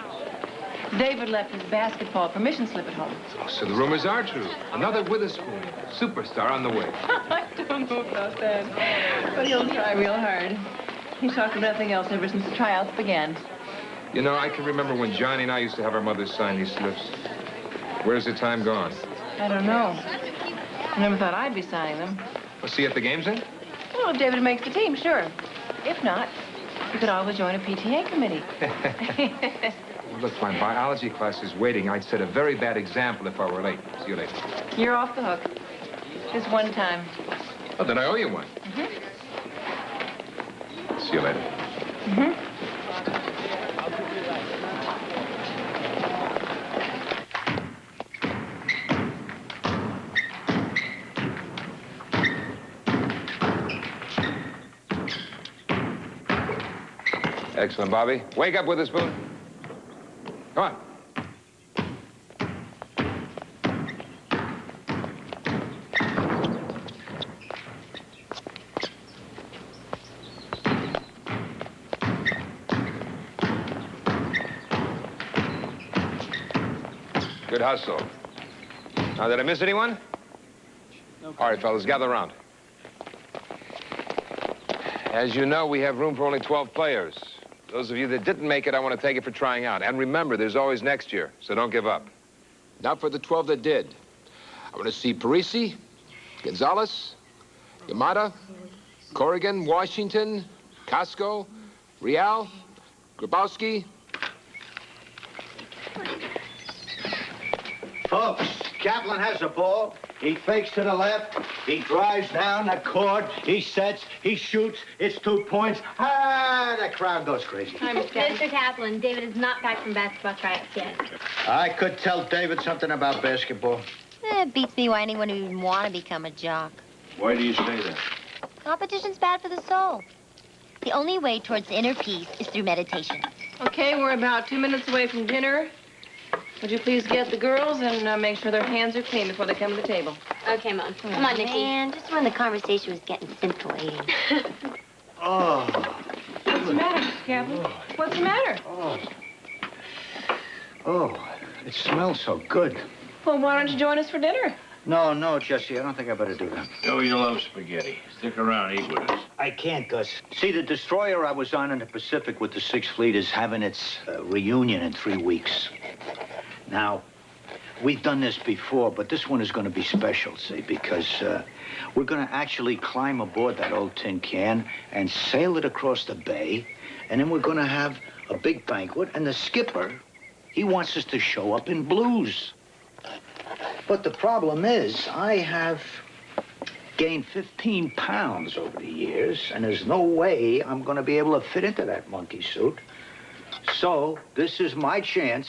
David left his basketball permission slip at home. Oh, so the rumors are true. Another Witherspoon superstar on the way. I don't know about that. But he'll try real hard. He's talked of nothing else ever since the tryouts began. You know, I can remember when Johnny and I used to have our mothers sign these slips. Where's the time gone? I don't know. I never thought I'd be signing them. Well, see you at the games then? Well, if David makes the team, sure. If not, you could always join a PTA committee. Well, look, my biology class is waiting. I'd set a very bad example if I were late. See you later. You're off the hook. Just one time. Oh, then I owe you one. Mm-hmm. See you later. Mm-hmm. Excellent, Bobby. Wake up, Witherspoon. Come on. Good hustle. Now, did I miss anyone? No. All right, fellas, gather around. As you know, we have room for only 12 players. Those of you that didn't make it, I want to thank you for trying out. And remember, there's always next year, so don't give up. Now for the 12 that did. I want to see Parisi, Gonzalez, Yamada, Corrigan, Washington, Casco, Real, Grabowski. Folks, Kaplan has the ball. He fakes to the left. He drives down the court. He sets. He shoots. It's 2 points. Ah, the crowd goes crazy. Mr. Kaplan, David is not back from basketball tryouts yet. I could tell David something about basketball. It beats me why anyone would even want to become a jock. Why do you say that? Competition's bad for the soul. The only way towards inner peace is through meditation. Okay, we're about 2 minutes away from dinner. Would you please get the girls and make sure their hands are clean before they come to the table? Okay, Mom. Come on, Nikki. Man, just when the conversation was getting scintillating. Oh. What's the matter, Mr. Kaplan? What's the matter? Oh, it smells so good. Well, why don't you join us for dinner? No, Jesse, I don't think I better do that. Oh, you love spaghetti. Stick around, eat with us. I can't, Gus. See, the destroyer I was on in the Pacific with the Sixth Fleet is having its reunion in 3 weeks. Now, we've done this before, but this one is going to be special, see, because we're going to actually climb aboard that old tin can and sail it across the bay, and then we're going to have a big banquet, and the skipper, he wants us to show up in blues. But the problem is, I have gained 15 pounds over the years, and there's no way I'm going to be able to fit into that monkey suit. So, this is my chance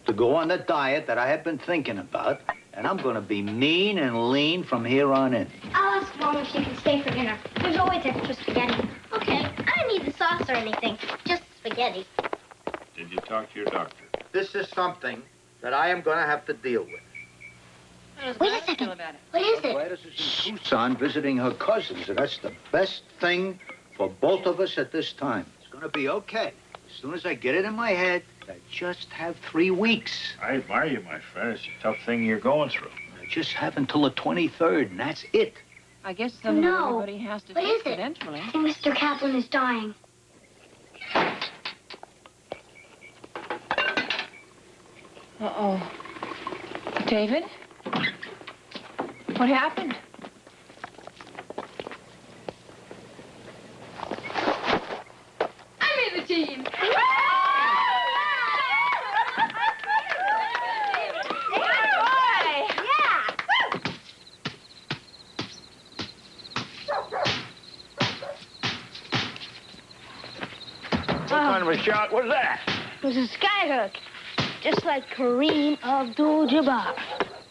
to go on the diet that I have been thinking about, and I'm going to be mean and lean from here on in. I'll ask Mom if she can stay for dinner. There's always extra spaghetti. Okay, I don't need the sauce or anything, just spaghetti. Did you talk to your doctor? This is something that I am going to have to deal with. Wait a second. What is it? Gladys is in Tucson visiting her cousins, and that's the best thing for both of us at this time. It's going to be okay. As soon as I get it in my head, I just have 3 weeks. I admire you, my friend. It's a tough thing you're going through. I just have until the 23rd, and that's it. I guess everybody has to What face is it? eventually. I think Mr. Kaplan is dying. Uh-oh. David? What happened? I made the team. What kind of a shot was that? It was a skyhook, just like Kareem Abdul-Jabbar.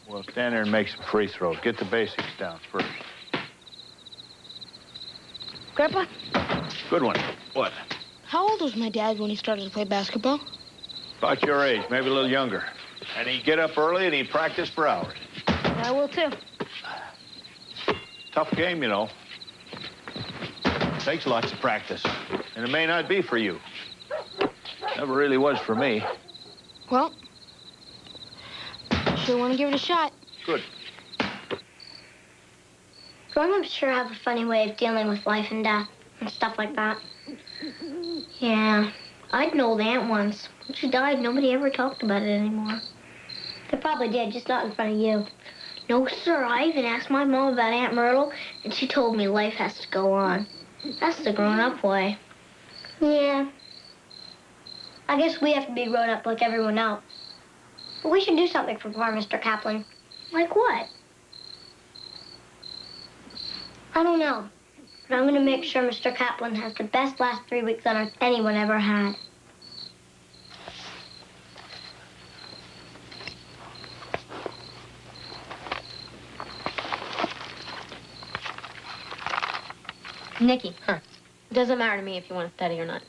Well, stand there and make some free throws. Get the basics down first. Grandpa, Good one. What? how old was my dad when he started to play basketball? About your age, maybe a little younger. And he'd get up early and he'd practice for hours. I will too. Tough game, you know. Takes lots of practice. And it may not be for you. Never really was for me. Well, sure want to give it a shot. Good. Grown-ups sure have a funny way of dealing with life and death and stuff like that. Yeah, I had an old aunt once. When she died, nobody ever talked about it anymore. They probably did, just not in front of you. No, sir, I even asked my mom about Aunt Myrtle, and she told me life has to go on. That's the grown-up way. Yeah. I guess we have to be grown up like everyone else. But we should do something for poor Mr. Kaplan. Like what? I don't know. But I'm going to make sure Mr. Kaplan has the best last 3 weeks on Earth anyone ever had. Nikki. Huh. It doesn't matter to me if you want to study or not.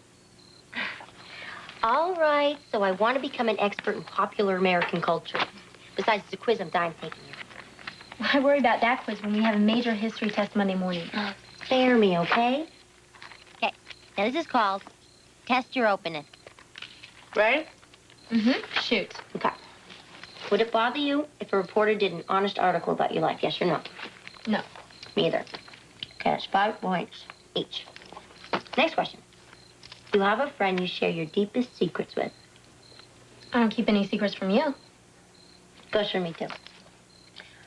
All right, so I want to become an expert in popular American culture. Besides the quiz, I'm dying thinking of. Why worry about that quiz when we have a major history test Monday morning? Spare me, okay? Okay, now this is called Test Your Openness. Ready? Mm-hmm. Shoot. Okay. Would it bother you if a reporter did an honest article about your life, yes or no? No. Me either. Okay, that's 5 points each. Next question. You have a friend you share your deepest secrets with. I don't keep any secrets from you. Goes for me, too.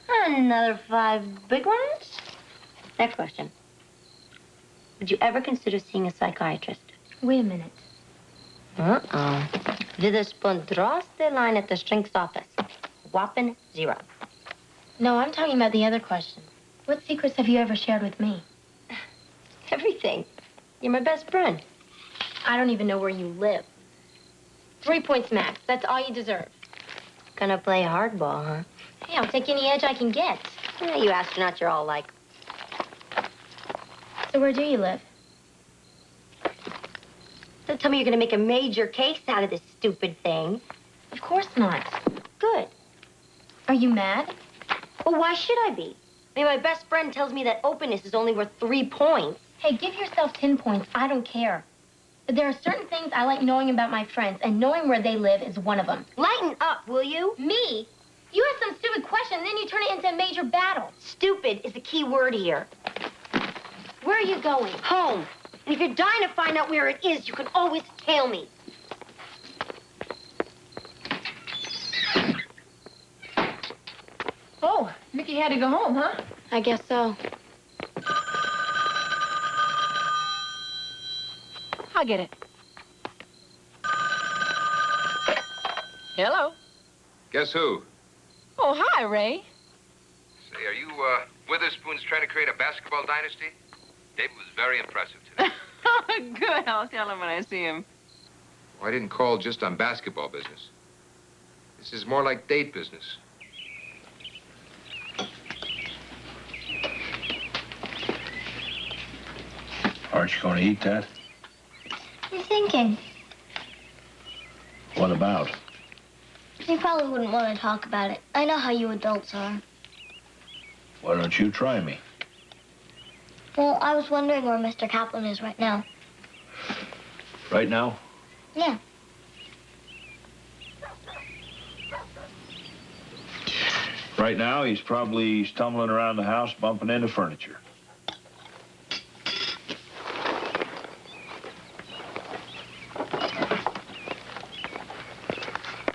Another 5 big ones. Next question. Would you ever consider seeing a psychiatrist? Wait a minute. Uh-oh. Witherspoon line at the shrink's office. Whopping 0. No, I'm talking about the other question. What secrets have you ever shared with me? Everything. You're my best friend. I don't even know where you live. 3 points max. That's all you deserve. Gonna play hardball, huh? Hey, I'll take any edge I can get. Yeah, you astronauts, you're all like. So where do you live? Don't tell me you're gonna make a major case out of this stupid thing. Of course not. Good. Are you mad? Well, why should I be? I mean, my best friend tells me that openness is only worth 3 points. Hey, give yourself 10 points. I don't care. But there are certain things I like knowing about my friends, and knowing where they live is one of them. Lighten up, will you? Me? You ask some stupid question, and then you turn it into a major battle. Stupid is the key word here. Where are you going? Home. And if you're dying to find out where it is, you can always tell me. Oh, Mickey had to go home, huh? I guess so. I'll get it. Hello. Guess who? Oh, hi, Ray. Say, are you, Witherspoon's trying to create a basketball dynasty? David was very impressive today. Good. I'll tell him when I see him. Well, I didn't call just on basketball business. This is more like date business. Aren't you going to eat that? You're thinking. What about? You probably wouldn't want to talk about it. I know how you adults are. Why don't you try me? Well, I was wondering where Mr. Kaplan is right now. Right now? Yeah. Right now, he's probably stumbling around the house, bumping into furniture.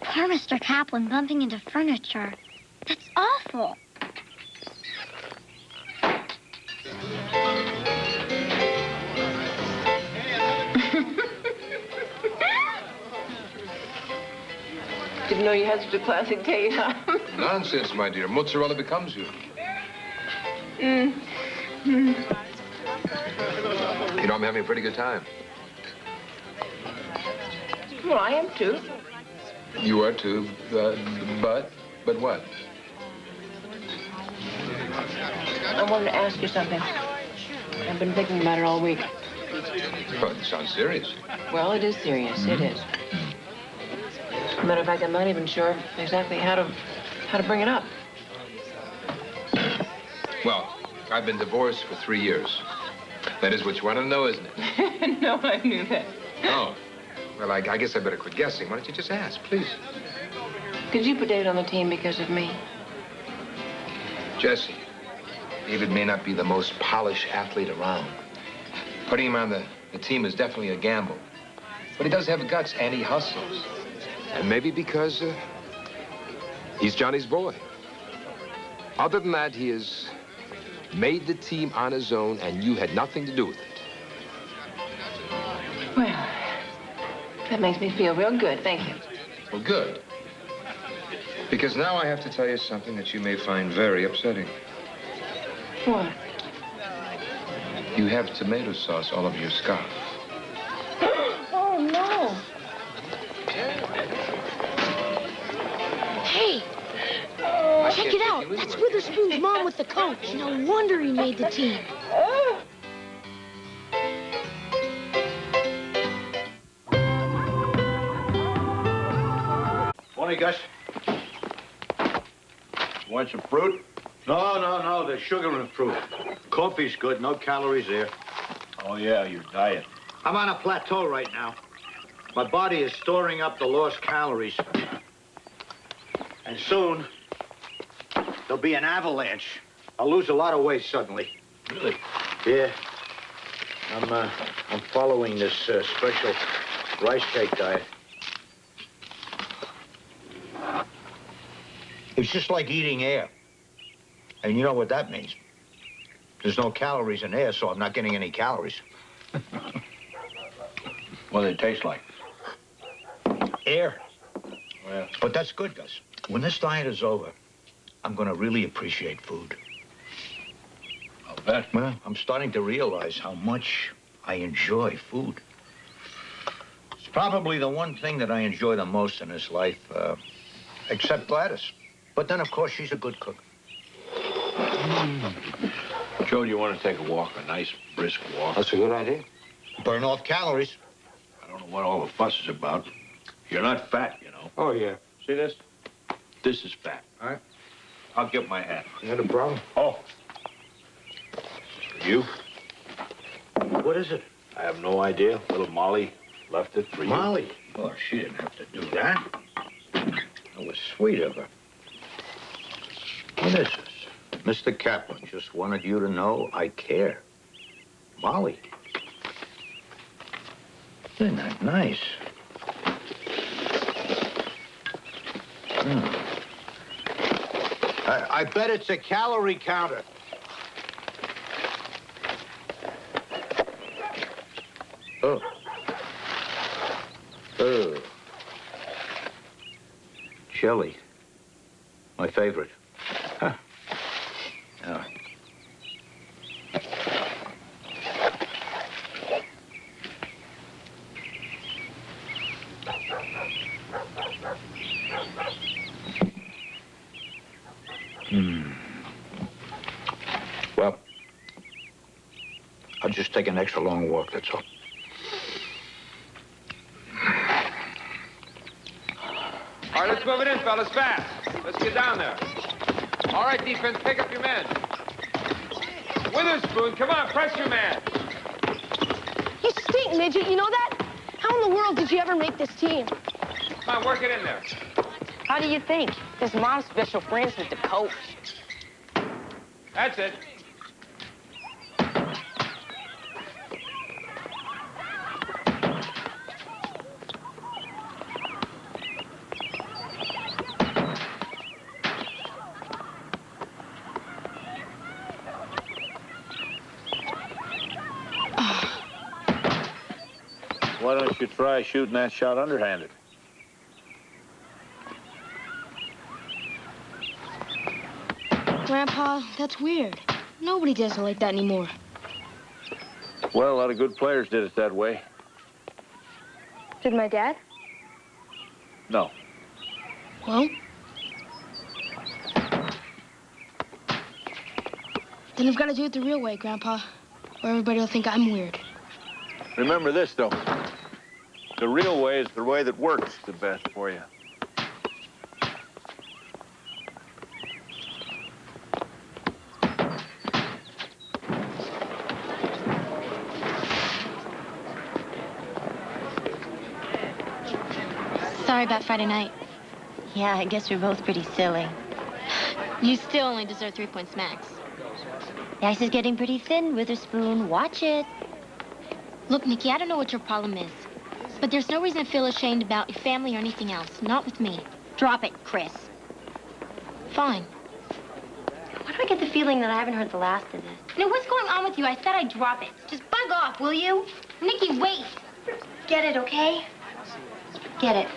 Poor Mr. Kaplan bumping into furniture. That's awful. Didn't know you had such a classic taste, huh? Nonsense, my dear. Mozzarella becomes you. You know, I'm having a pretty good time. Well, I am, too. You are, too. But what? I wanted to ask you something. I've been thinking about it all week. Well, it sounds serious. Well, it is serious. It is. Matter of fact, I'm not even sure exactly how to bring it up. Well, I've been divorced for 3 years. That is what you want to know, isn't it? No, I knew that. Oh. Well, I guess I better quit guessing. Why don't you just ask, please? Could you put David on the team because of me? Jesse, David may not be the most polished athlete around. Putting him on the team is definitely a gamble. But he does have guts, and he hustles. And maybe because he's Johnny's boy. Other than that, he has made the team on his own, and you had nothing to do with it. Well, that makes me feel real good, thank you. Well, good. Because now I have to tell you something that you may find very upsetting. What? You have tomato sauce all over your scarf. Oh, no. Hey, check it out. That's Witherspoon's mom with the coach. No wonder he made the team. Morning, Gus. Want some fruit? No. There's sugar in fruit. Coffee's good. No calories there. Oh, yeah, your diet. I'm on a plateau right now. My body is storing up the lost calories. And soon, there'll be an avalanche. I'll lose a lot of weight suddenly. Really? Yeah. I'm following this special rice cake diet. It's just like eating air. And you know what that means. There's no calories in air, so I'm not getting any calories. What do they taste like? Air. Well, But that's good, Gus. When this diet is over, I'm going to really appreciate food. I'll bet. Well, I'm starting to realize how much I enjoy food. It's probably the one thing that I enjoy the most in this life, except Gladys. But then, of course, she's a good cook. Joe, do you want to take a walk? A nice, brisk walk? That's a good idea. Burn off calories. I don't know what all the fuss is about. You're not fat, you know. Oh, yeah. See this? This is fat. All right. I'll get my hat. Not a problem. Oh. This is for you. What is it? I have no idea. Little Molly left it for you. Molly? Oh, she didn't have to do that. That was sweet of her. What is this? Mr. Kaplan just wanted you to know I care. Molly. Isn't that nice? I bet it's a calorie counter. Oh. Chili. My favorite. Huh. Yeah. Well, I'll just take an extra long walk, that's all. All right, let's move it in, fellas, fast. Let's get down there. All right, defense, pick up your men. Witherspoon, come on, press your man. You stink, midget. You know that? How in the world did you ever make this team? Come on, work it in there. How do you think? His mom's special friends with the coach. That's it. Why don't you try shooting that shot underhanded? Grandpa, that's weird. Nobody does it like that anymore. Well, a lot of good players did it that way. Did my dad? No. Well? Then I've got to do it the real way, Grandpa, or everybody will think I'm weird. Remember this, though. The real way is the way that works the best for you. Sorry about Friday night. Yeah, I guess we're both pretty silly. You still only deserve 3 points max. The ice is getting pretty thin, Witherspoon. Watch it. Look, Nikki, I don't know what your problem is, but there's no reason to feel ashamed about your family or anything else. Not with me. Drop it, Chris. Fine. Why do I get the feeling that I haven't heard the last of this? Now, what's going on with you? I said I'd drop it. Just bug off, will you? Nikki, wait. Get it, okay? Get it.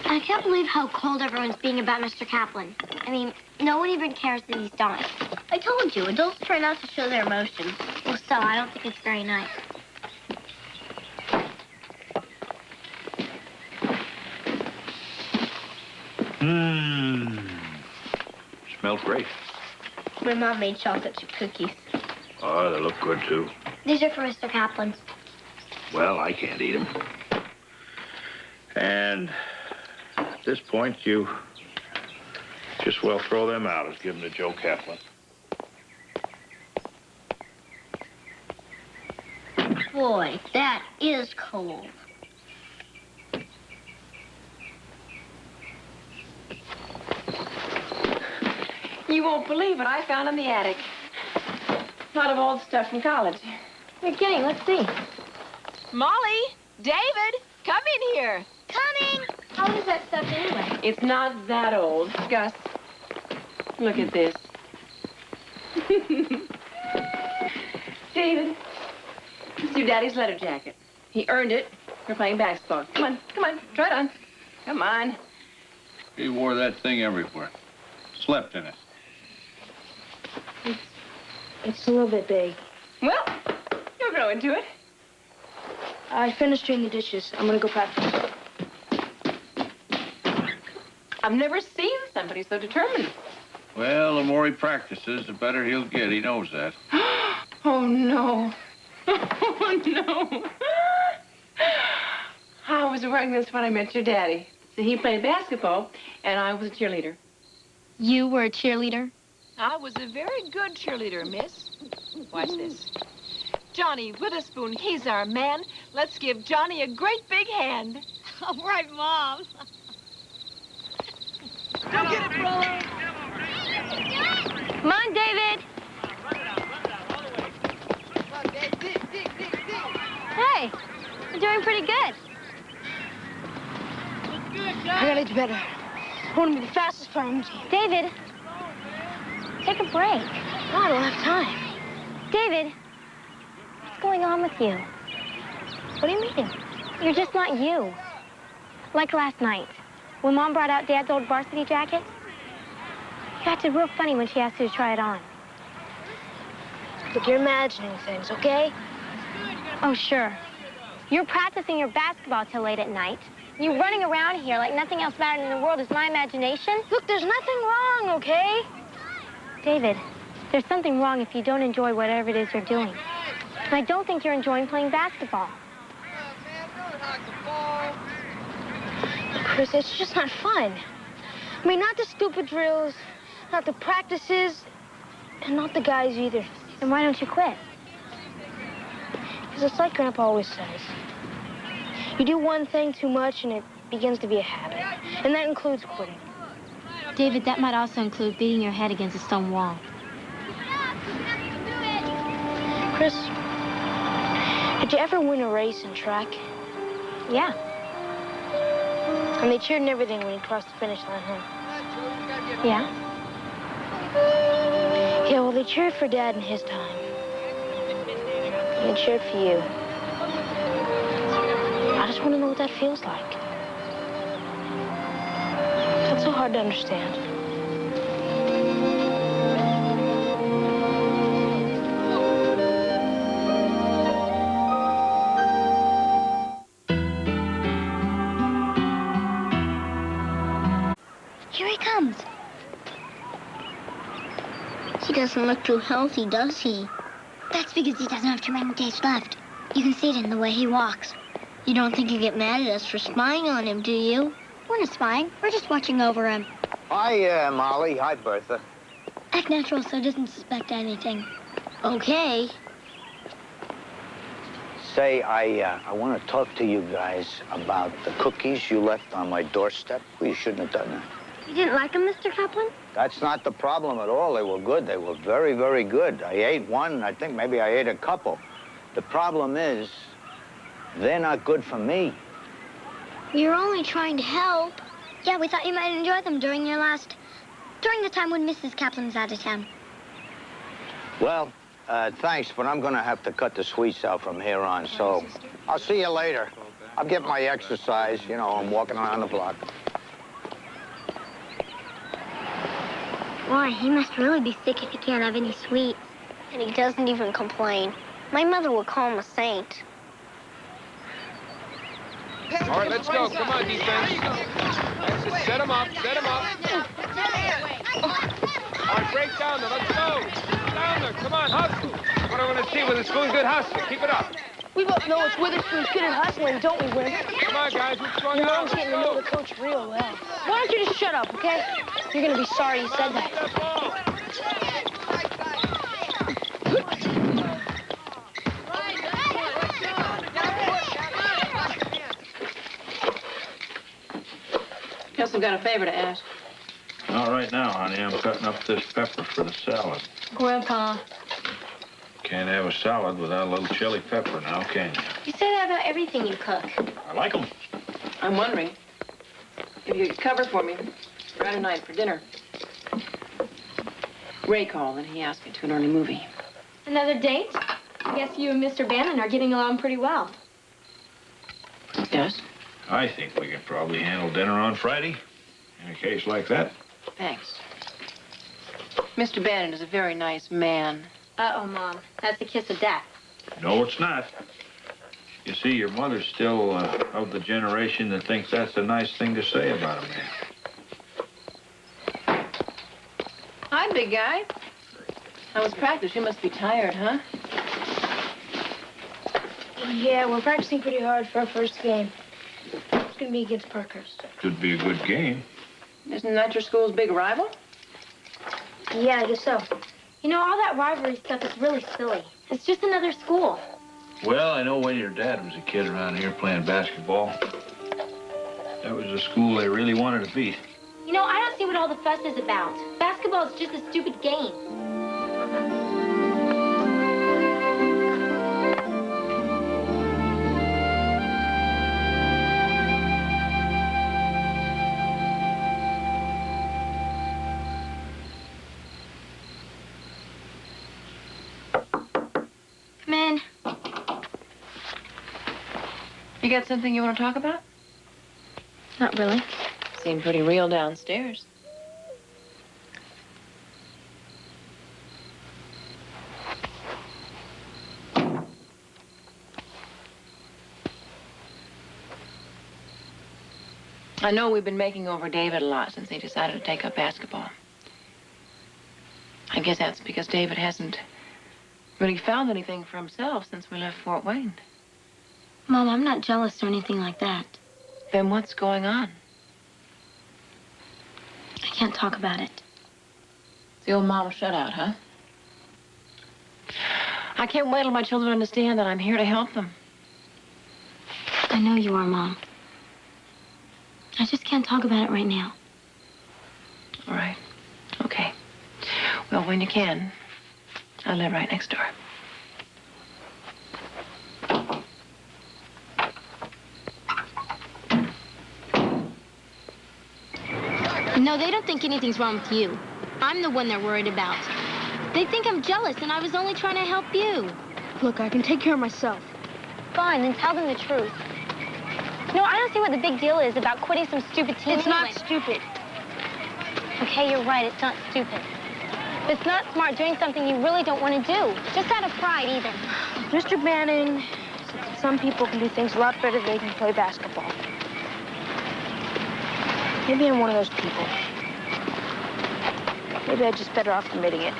I can't believe how cold everyone's being about Mr. Kaplan. I mean, no one even cares that he's dying. I told you, adults try not to show their emotions. Well, still, I don't think it's very nice. Smells great. My mom made chocolate chip cookies. Oh, they look good, too. These are for Mr. Kaplan. Well, I can't eat them. And at this point, you just well throw them out as given to Joe Kaplan. Boy, that is cold. You won't believe what I found in the attic. A lot of old stuff from college. You're kidding. Let's see. Molly! David! Come in here! Coming! How old is that stuff anyway? It's not that old. Gus, look at this. David, it's your daddy's letter jacket. He earned it for playing basketball. Come on, try it on. Come on. He wore that thing everywhere. Slept in it. It's a little bit big. Well, you'll grow into it. I finished doing the dishes. I'm gonna go practice. I've never seen somebody so determined. Well, the more he practices, the better he'll get. He knows that. Oh, no. Oh, no. I was wearing this when I met your daddy. So he played basketball, and I was a cheerleader. You were a cheerleader? I was a very good cheerleader, miss. Watch this. Johnny Witherspoon, he's our man. Let's give Johnny a great big hand. All right, Mom. Go get it, bro. Come on, David. Hey, you're doing pretty good. I gotta do better. I want to be the fastest player on the team. David, take a break. No, I don't have time. David, what's going on with you? What do you mean? You're just not you. Like last night, when Mom brought out Dad's old varsity jacket. You acted real funny when she asked you to try it on. Look, you're imagining things, okay? Oh, sure. You're practicing your basketball till late at night. You running around here like nothing else mattered in the world is my imagination. Look, there's nothing wrong, okay? David, there's something wrong if you don't enjoy whatever it is you're doing. And I don't think you're enjoying playing basketball. Chris, it's just not fun. I mean, not the stupid drills, not the practices, and not the guys either. Then why don't you quit? Because it's like Grandpa always says. You do one thing too much and it begins to be a habit. And that includes quitting. David, that might also include beating your head against a stone wall. Chris, did you ever win a race in track? Yeah. And they cheered and everything when you crossed the finish line, huh? Yeah? Yeah, well, they cheered for Dad in his time. And they cheered for you. I just want to know what that feels like. That's so hard to understand. Here he comes. He doesn't look too healthy, does he? That's because he doesn't have too many days left. You can see it in the way he walks. You don't think he'd get mad at us for spying on him, do you? We're not spying. We're just watching over him. Hi, Molly. Hi, Bertha. Act natural so he doesn't suspect anything. Okay. Say, I want to talk to you guys about the cookies you left on my doorstep. Well, you shouldn't have done that. You didn't like them, Mr. Kaplan? That's not the problem at all. They were good. They were very, very good. I ate one, and I think maybe I ate a couple. The problem is, they're not good for me. You're only trying to help. Yeah, we thought you might enjoy them during the time when Mrs. Kaplan was out of town. Well, thanks, but I'm going to have to cut the sweets out from here on, so I'll see you later. I'll get my exercise. You know, I'm walking around the block. Boy, he must really be sick if he can't have any sweets. And he doesn't even complain. My mother would call him a saint. All right, let's go. Come on, defense. That's it. Set him up. Set him up. All right, break down there. Let's go. Down there. Come on, hustle. What I want to see with a spoon, good hustling. Keep it up. We both know it's Witherspoon's good at hustling, don't we, Win? Come on, guys. What's going on? Your mom's getting to know the coach real well. Why don't you just shut up, okay? You're gonna be sorry you said that. Guess I've got a favor to ask. All right now, honey, I'm cutting up this pepper for the salad. Grandpa, Can't have a salad without a little chili pepper now, can you? you say that about everything you cook. I like them. I'm wondering if you could cover for me Friday night for dinner. Ray called and he asked me to an early movie. Another date? I guess you and Mr. Bannon are getting along pretty well. Yes? I think we can probably handle dinner on Friday in a case like that. Thanks. Mr. Bannon is a very nice man. Uh-oh, Mom. That's the kiss of death. No, it's not. You see, your mother's still of the generation that thinks that's a nice thing to say about a man. Hi, big guy. How was practice? You must be tired, huh? Yeah, we're practicing pretty hard for our first game. It's gonna be against Parkhurst. Could be a good game. Isn't that your school's big rival? Yeah, I guess so. You know, all that rivalry stuff is really silly. It's just another school. Well, I know when your dad was a kid around here playing basketball, that was a school they really wanted to beat. You know, I don't see what all the fuss is about. Basketball is just a stupid game. Come in. You got something you want to talk about? Not really. Seemed pretty real downstairs. I know we've been making over David a lot since he decided to take up basketball. I guess that's because David hasn't really found anything for himself since we left Fort Wayne. Mom, I'm not jealous or anything like that. Then what's going on? I can't talk about it. It's the old mama shutout, huh? I can't wait till my children understand that I'm here to help them. I know you are, Mom. I just can't talk about it right now. All right. Okay. Well, when you can, I live right next door. No, they don't think anything's wrong with you. I'm the one they're worried about. They think I'm jealous and I was only trying to help you. Look, I can take care of myself. Fine, then tell them the truth. No, I don't see what the big deal is about quitting some stupid team. It's not stupid. Okay, you're right. It's not stupid. It's not smart doing something you really don't want to do. Just out of pride, either. Mr. Bannon said that some people can do things a lot better than they can play basketball. Maybe I'm one of those people. Maybe I'm just better off admitting it.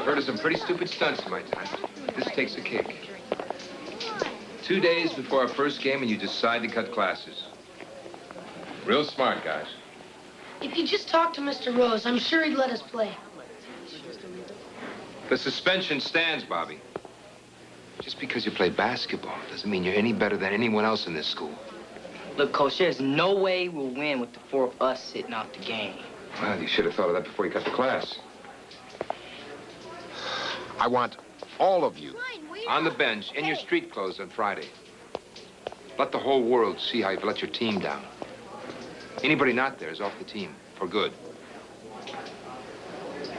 heard of some pretty stupid stunts in my time. This takes a cake. 2 days before our first game and you decide to cut classes. Real smart, guys. If you just talk to Mr. Rose, I'm sure he'd let us play. The suspension stands, Bobby. Just because you play basketball doesn't mean you're any better than anyone else in this school. Look, Coach, there's no way we'll win with the 4 of us sitting out the game. Well, you should have thought of that before you cut the class. I want all of you on the bench in your street clothes on Friday. Let the whole world see how you've let your team down. Anybody not there is off the team for good.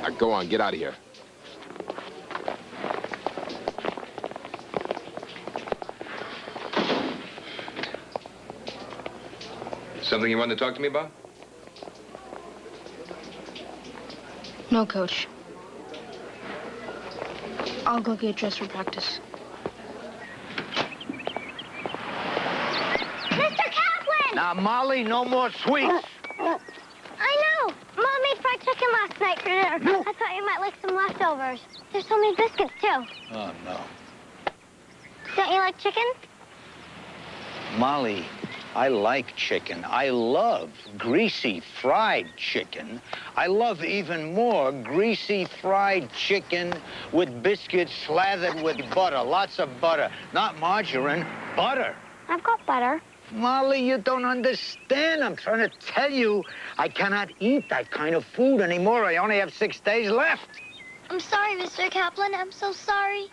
Now go on, get out of here. Something you wanted to talk to me about? No, Coach. I'll go get dressed for practice. Mr. Kaplan! Now, Molly, no more sweets. I know. Mom made fried chicken last night for dinner. I thought you might like some leftovers. There's so many biscuits, too. Oh, no. Don't you like chicken? Molly, I like chicken. I love greasy fried chicken. I love even more greasy fried chicken with biscuits slathered with butter. Lots of butter. Not margarine, butter. I've got butter. Molly, you don't understand. I'm trying to tell you, I cannot eat that kind of food anymore. I only have 6 days left. I'm sorry, Mr. Kaplan. I'm so sorry.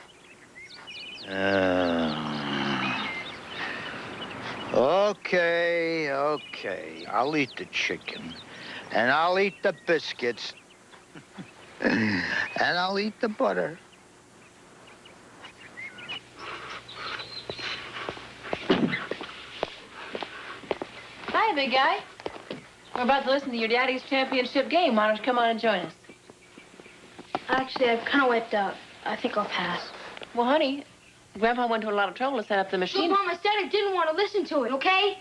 Okay. I'll eat the chicken, and I'll eat the biscuits, and I'll eat the butter. Hi, big guy. We're about to listen to your daddy's championship game. Why don't you come on and join us? Actually, I'm kind of wiped out. I think I'll pass. Well, honey, Grandpa went to a lot of trouble to set up the machine. Look, Mom, I said I didn't want to listen to it, okay?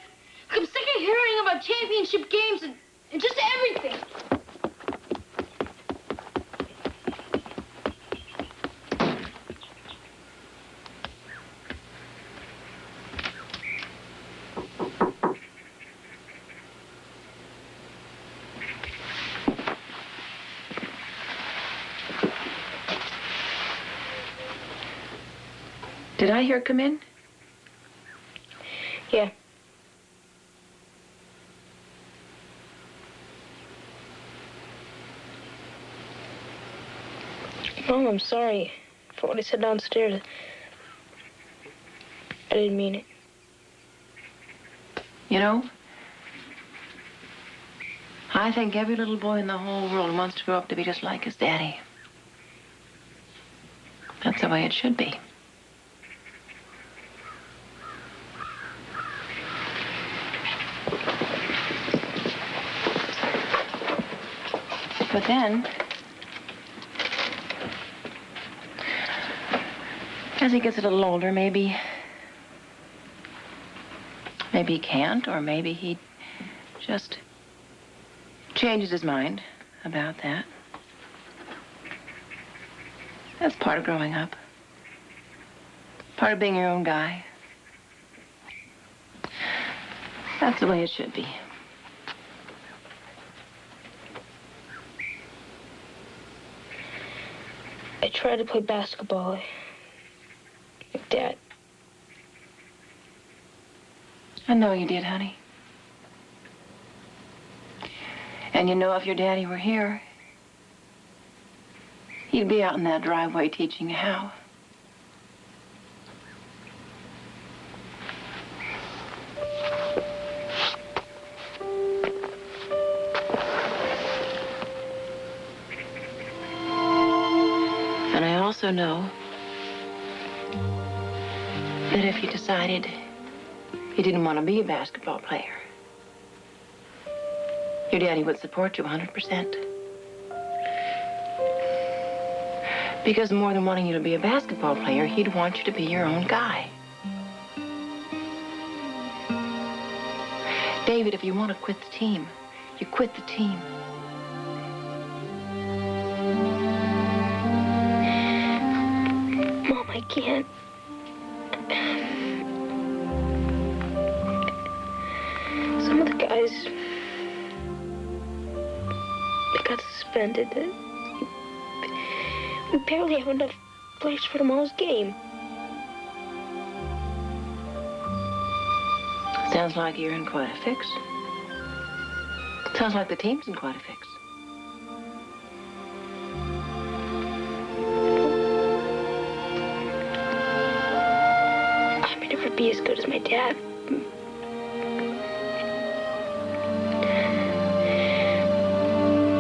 I'm sick of hearing about championship games and just everything. Did I hear come in? Yeah. Mom, I'm sorry for what I said downstairs. I didn't mean it. You know, I think every little boy in the whole world wants to grow up to be just like his daddy. That's the way it should be. But then, as he gets a little older, maybe he can't, or maybe he just changes his mind about that. That's part of growing up. Part of being your own guy. That's the way it should be. I tried to play basketball like Dad. I know you did, honey. And you know, if your daddy were here, he'd be out in that driveway teaching you how. And I also know that if you decided you didn't want to be a basketball player, your daddy would support you 100%. Because more than wanting you to be a basketball player, he'd want you to be your own guy. David, if you want to quit the team, you quit the team. They got suspended. We barely have enough place for tomorrow's game. Sounds like you're in quite a fix. Sounds like the team's in quite a fix. I may never be as good as my dad.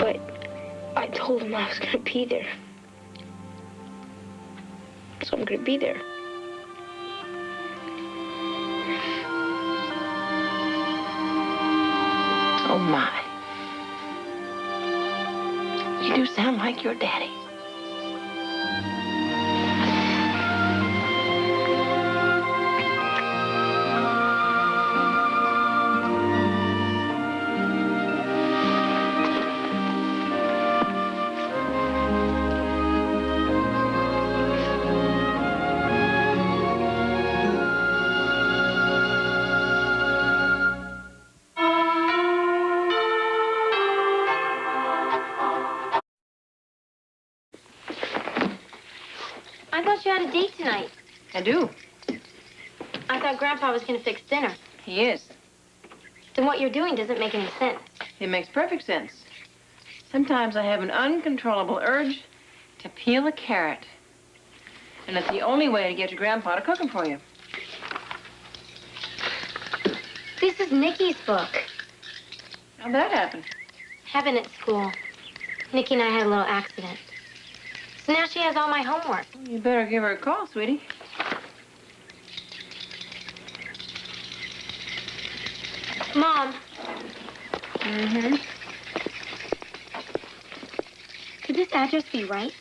But I told him I was going to be there. So I'm going to be there. Oh, my. You do sound like your daddy. I thought you had a date tonight. I do. I thought Grandpa was going to fix dinner. He is. Then what you're doing doesn't make any sense. It makes perfect sense. Sometimes I have an uncontrollable urge to peel a carrot. And it's the only way to get your Grandpa to cook them for you. This is Nikki's book. How'd that happen? Happened at school. Nikki and I had a little accident. So now she has all my homework. You better give her a call, sweetie. Mom. Mm-hmm. Could this address be right?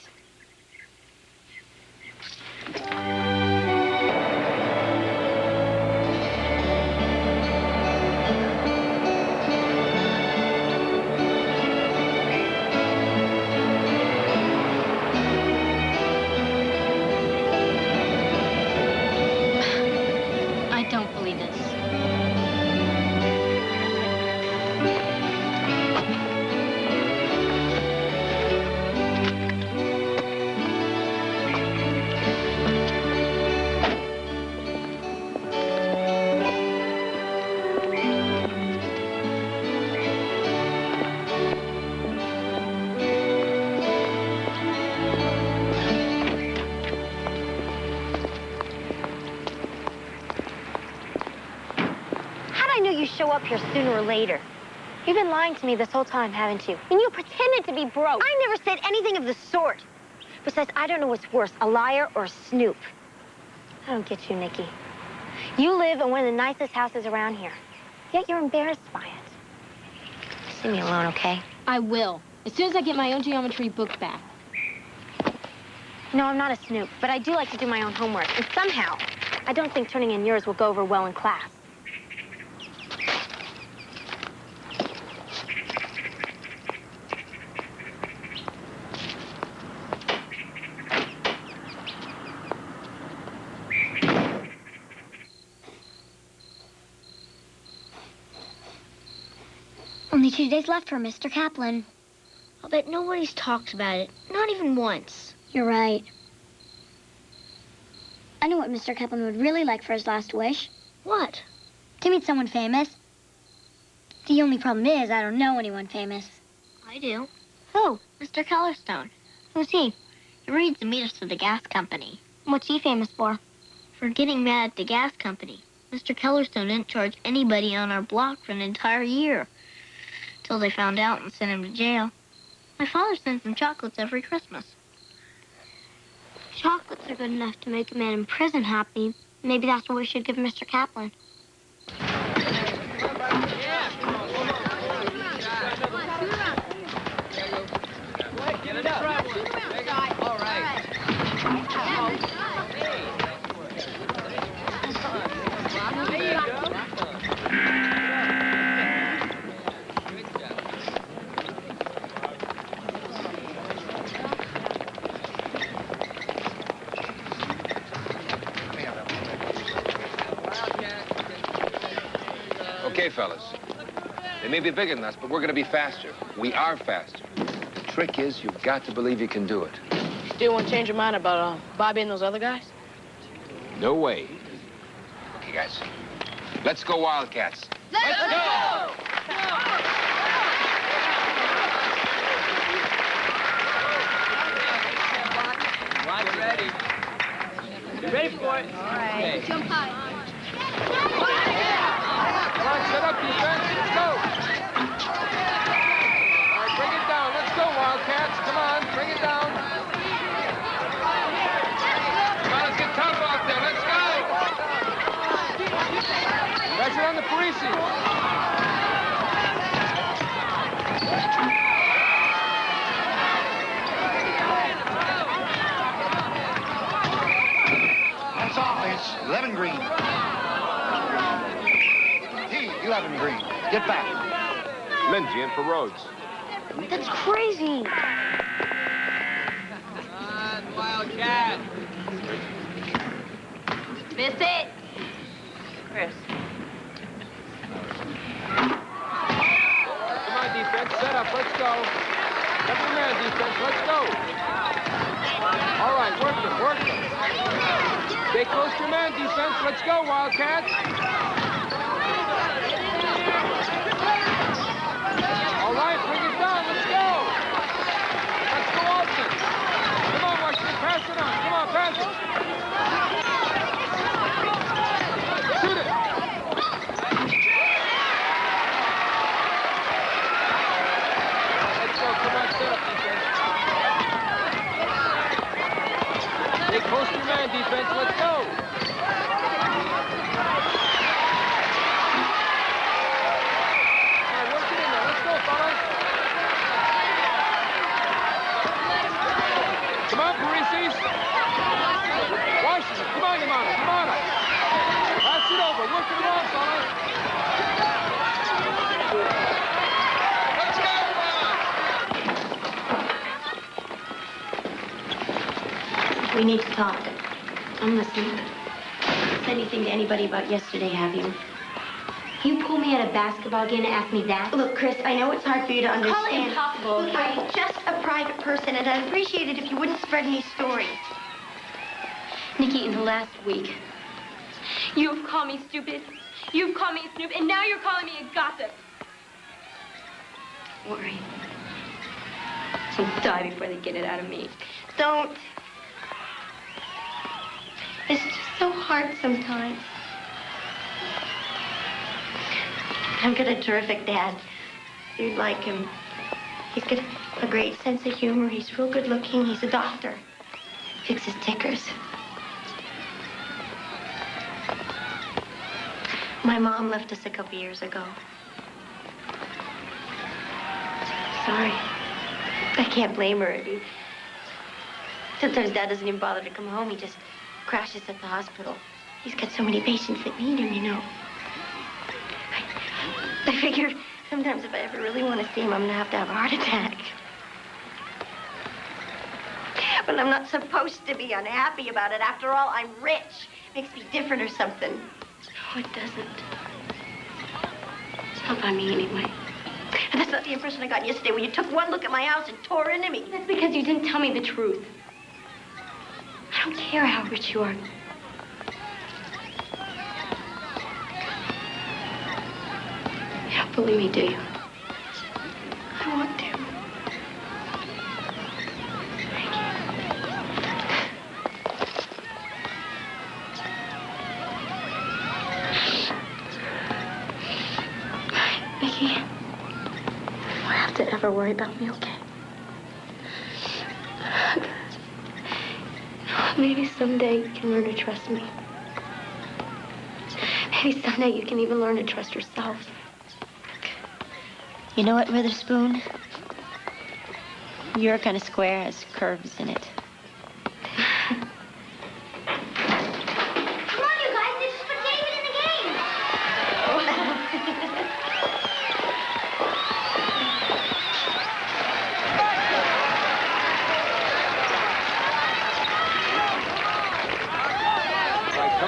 I don't believe this. Show up here sooner or later. You've been lying to me this whole time, haven't you? And you pretended to be broke. I never said anything of the sort. Besides, I don't know what's worse, a liar or a snoop. I don't get you, Nikki. You live in one of the nicest houses around here, yet you're embarrassed by it. Just leave me alone, okay? I will, as soon as I get my own geometry book back. No, I'm not a snoop, but I do like to do my own homework, and somehow, I don't think turning in yours will go over well in class. Only 2 days left for Mr. Kaplan. I'll bet nobody's talked about it, not even once. You're right. I know what Mr. Kaplan would really like for his last wish. What? To meet someone famous. The only problem is I don't know anyone famous. I do. Who? Mr. Kellerstone. Who's he? He reads the meters for the gas company. What's he famous for? For getting mad at the gas company. Mr. Kellerstone didn't charge anybody on our block for an entire year. Till they found out and sent him to jail. My father sends him chocolates every Christmas. Chocolates are good enough to make a man in prison happy. Maybe that's what we should give Mr. Kaplan. All right. Okay, fellas. They may be bigger than us, but we're going to be faster. We are faster. trick is you've got to believe you can do it. Still won't change your mind about Bobby and those other guys? No way. Okay, guys. Let's go Wildcats. Let's go! Watch ready. You ready for it? All right. Okay. Jump high. Come on, set up defense. Let's go. All right, bring it down. Let's go, Wildcats. Come on, bring it down. Come on, let's get tough out there. Let's go. Pressure on the Parisi. That's offense. 11 green. T, 11 green. Get back. Lindsay in for Rhodes. That's crazy. Come on, Wildcat. Miss it. Chris. Come on, defense. Set up. Let's go. Every man, defense. Let's go. All right, work them. Work them. Stay close to your man, defense. Let's go, Wildcats. All right, bring it down. Let's go. Let's go, Austin. Come on, Washington. Pass it on. Come on, pass it. Shoot it. Let's go. Come on, set up, defense. Stay close to your man, defense. Let's go. Come on, Parisi. Washington, come on, Yamada, come on. Pass it over, work it around, fellas. Let's go! We need to talk. I'm listening. Said anything to anybody about yesterday, have you? You pull me at a basketball game and ask me that? Look, Chris, I know it's hard for you to understand. Call it impossible, Look, okay? I'm just a private person, and I'd appreciate it if you wouldn't spread any stories. Nikki, in the last week, you've called me stupid, you've called me a snoop, and now you're calling me a gossip. Don't worry. I'll die before they get it out of me. Don't. It's just so hard sometimes. I've got a terrific dad. You'd like him. He's got a great sense of humor. He's real good looking. He's a doctor. Fixes tickers. My mom left us a couple years ago. Sorry. I can't blame her. Sometimes Dad doesn't even bother to come home. He just crashes at the hospital. He's got so many patients that need him, you know. I figure sometimes if I ever really want to see him, I'm going to have a heart attack. But I'm not supposed to be unhappy about it. After all, I'm rich. Makes me different or something. No, it doesn't. It's not by me anyway. And that's not the impression I got yesterday when you took one look at my house and tore into me. That's because you didn't tell me the truth. I don't care how rich you are. You don't believe me, do you? I want to. Nikki, you don't have to ever worry about me, okay? Maybe someday you can learn to trust me. Maybe someday you can even learn to trust yourself. You know what, Witherspoon? Your kind of square has curves in it. Come on, you guys. Let's just put David in the game.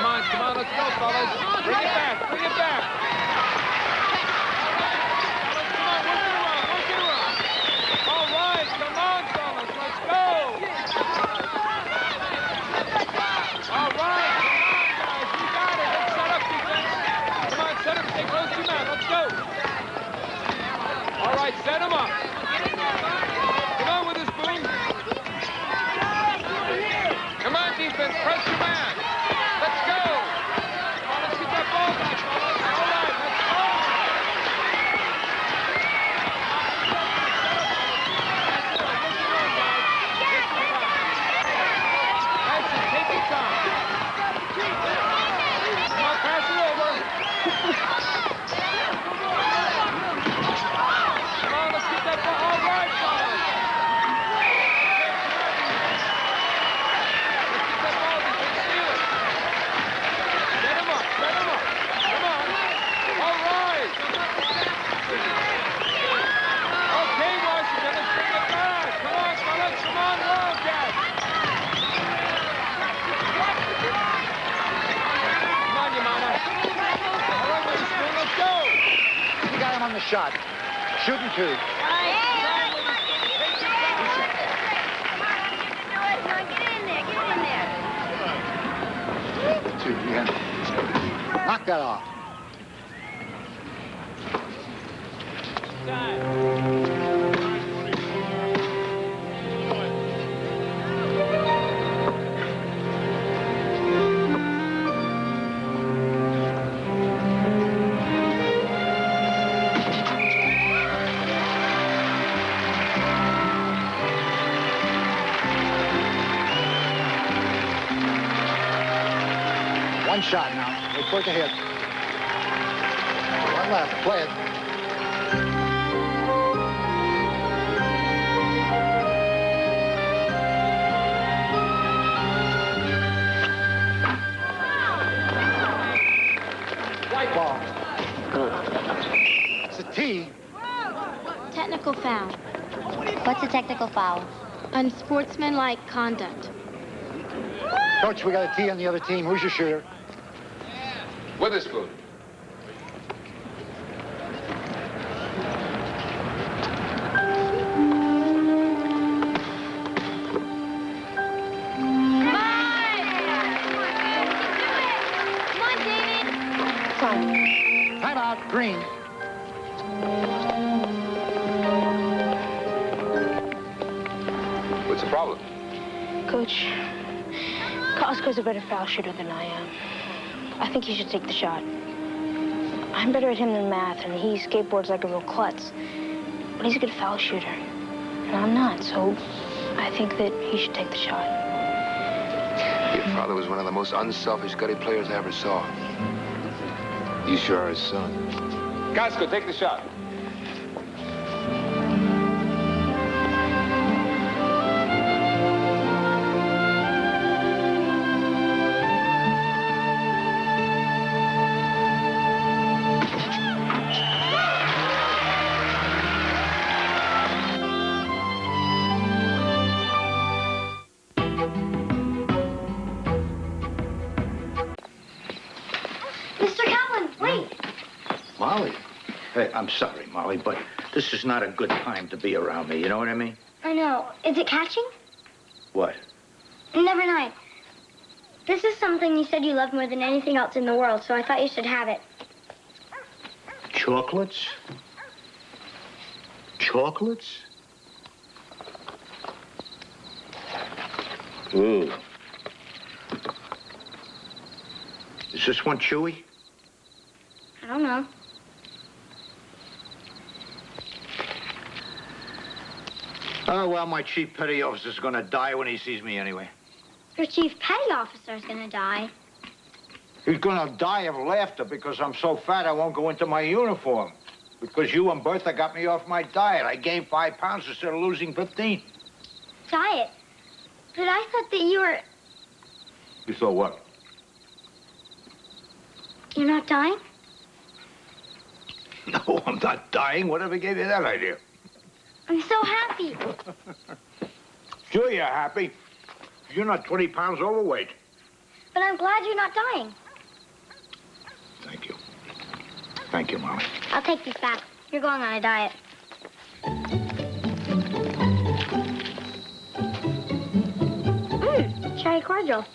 All right, come on, let's go, fellas. Bring it back. Come on, work it around. All right, come on. shot. Shooting two. Knock that off. One shot now. Wait for it to hit. One left. Play it. White ball. It's a tee. Technical foul. What's a technical foul? Unsportsmanlike conduct. Coach, we got a tee on the other team. Who's your shooter? Witherspoon. Timeout, Green. What's the problem? Coach, Costco's a better foul shooter than I am. I think he should take the shot. I'm better at him than math, and he skateboards like a real klutz. But he's a good foul shooter, and I'm not, so I think that he should take the shot. Your father was one of the most unselfish, gutty players I ever saw. You sure are his son. Costco, take the shot. Molly? Hey, I'm sorry, Molly, but this is not a good time to be around me. You know what I mean? I know. Is it catching? What? Never mind. This is something you said you loved more than anything else in the world, so I thought you should have it. Chocolates? Chocolates? Ooh. Is this one chewy? I don't know. Oh, well, my chief petty officer's gonna die when he sees me anyway. Your chief petty officer's gonna die. He's gonna die of laughter because I'm so fat I won't go into my uniform. Because you and Bertha got me off my diet. I gained 5 pounds instead of losing 15. Diet? But I thought that you were... You thought what? You're not dying? No, I'm not dying. Whatever gave you that idea? I'm so happy. Sure you're happy. You're not 20 pounds overweight. But I'm glad you're not dying. Thank you. Thank you, Molly. I'll take these back. You're going on a diet. Cherry cordial.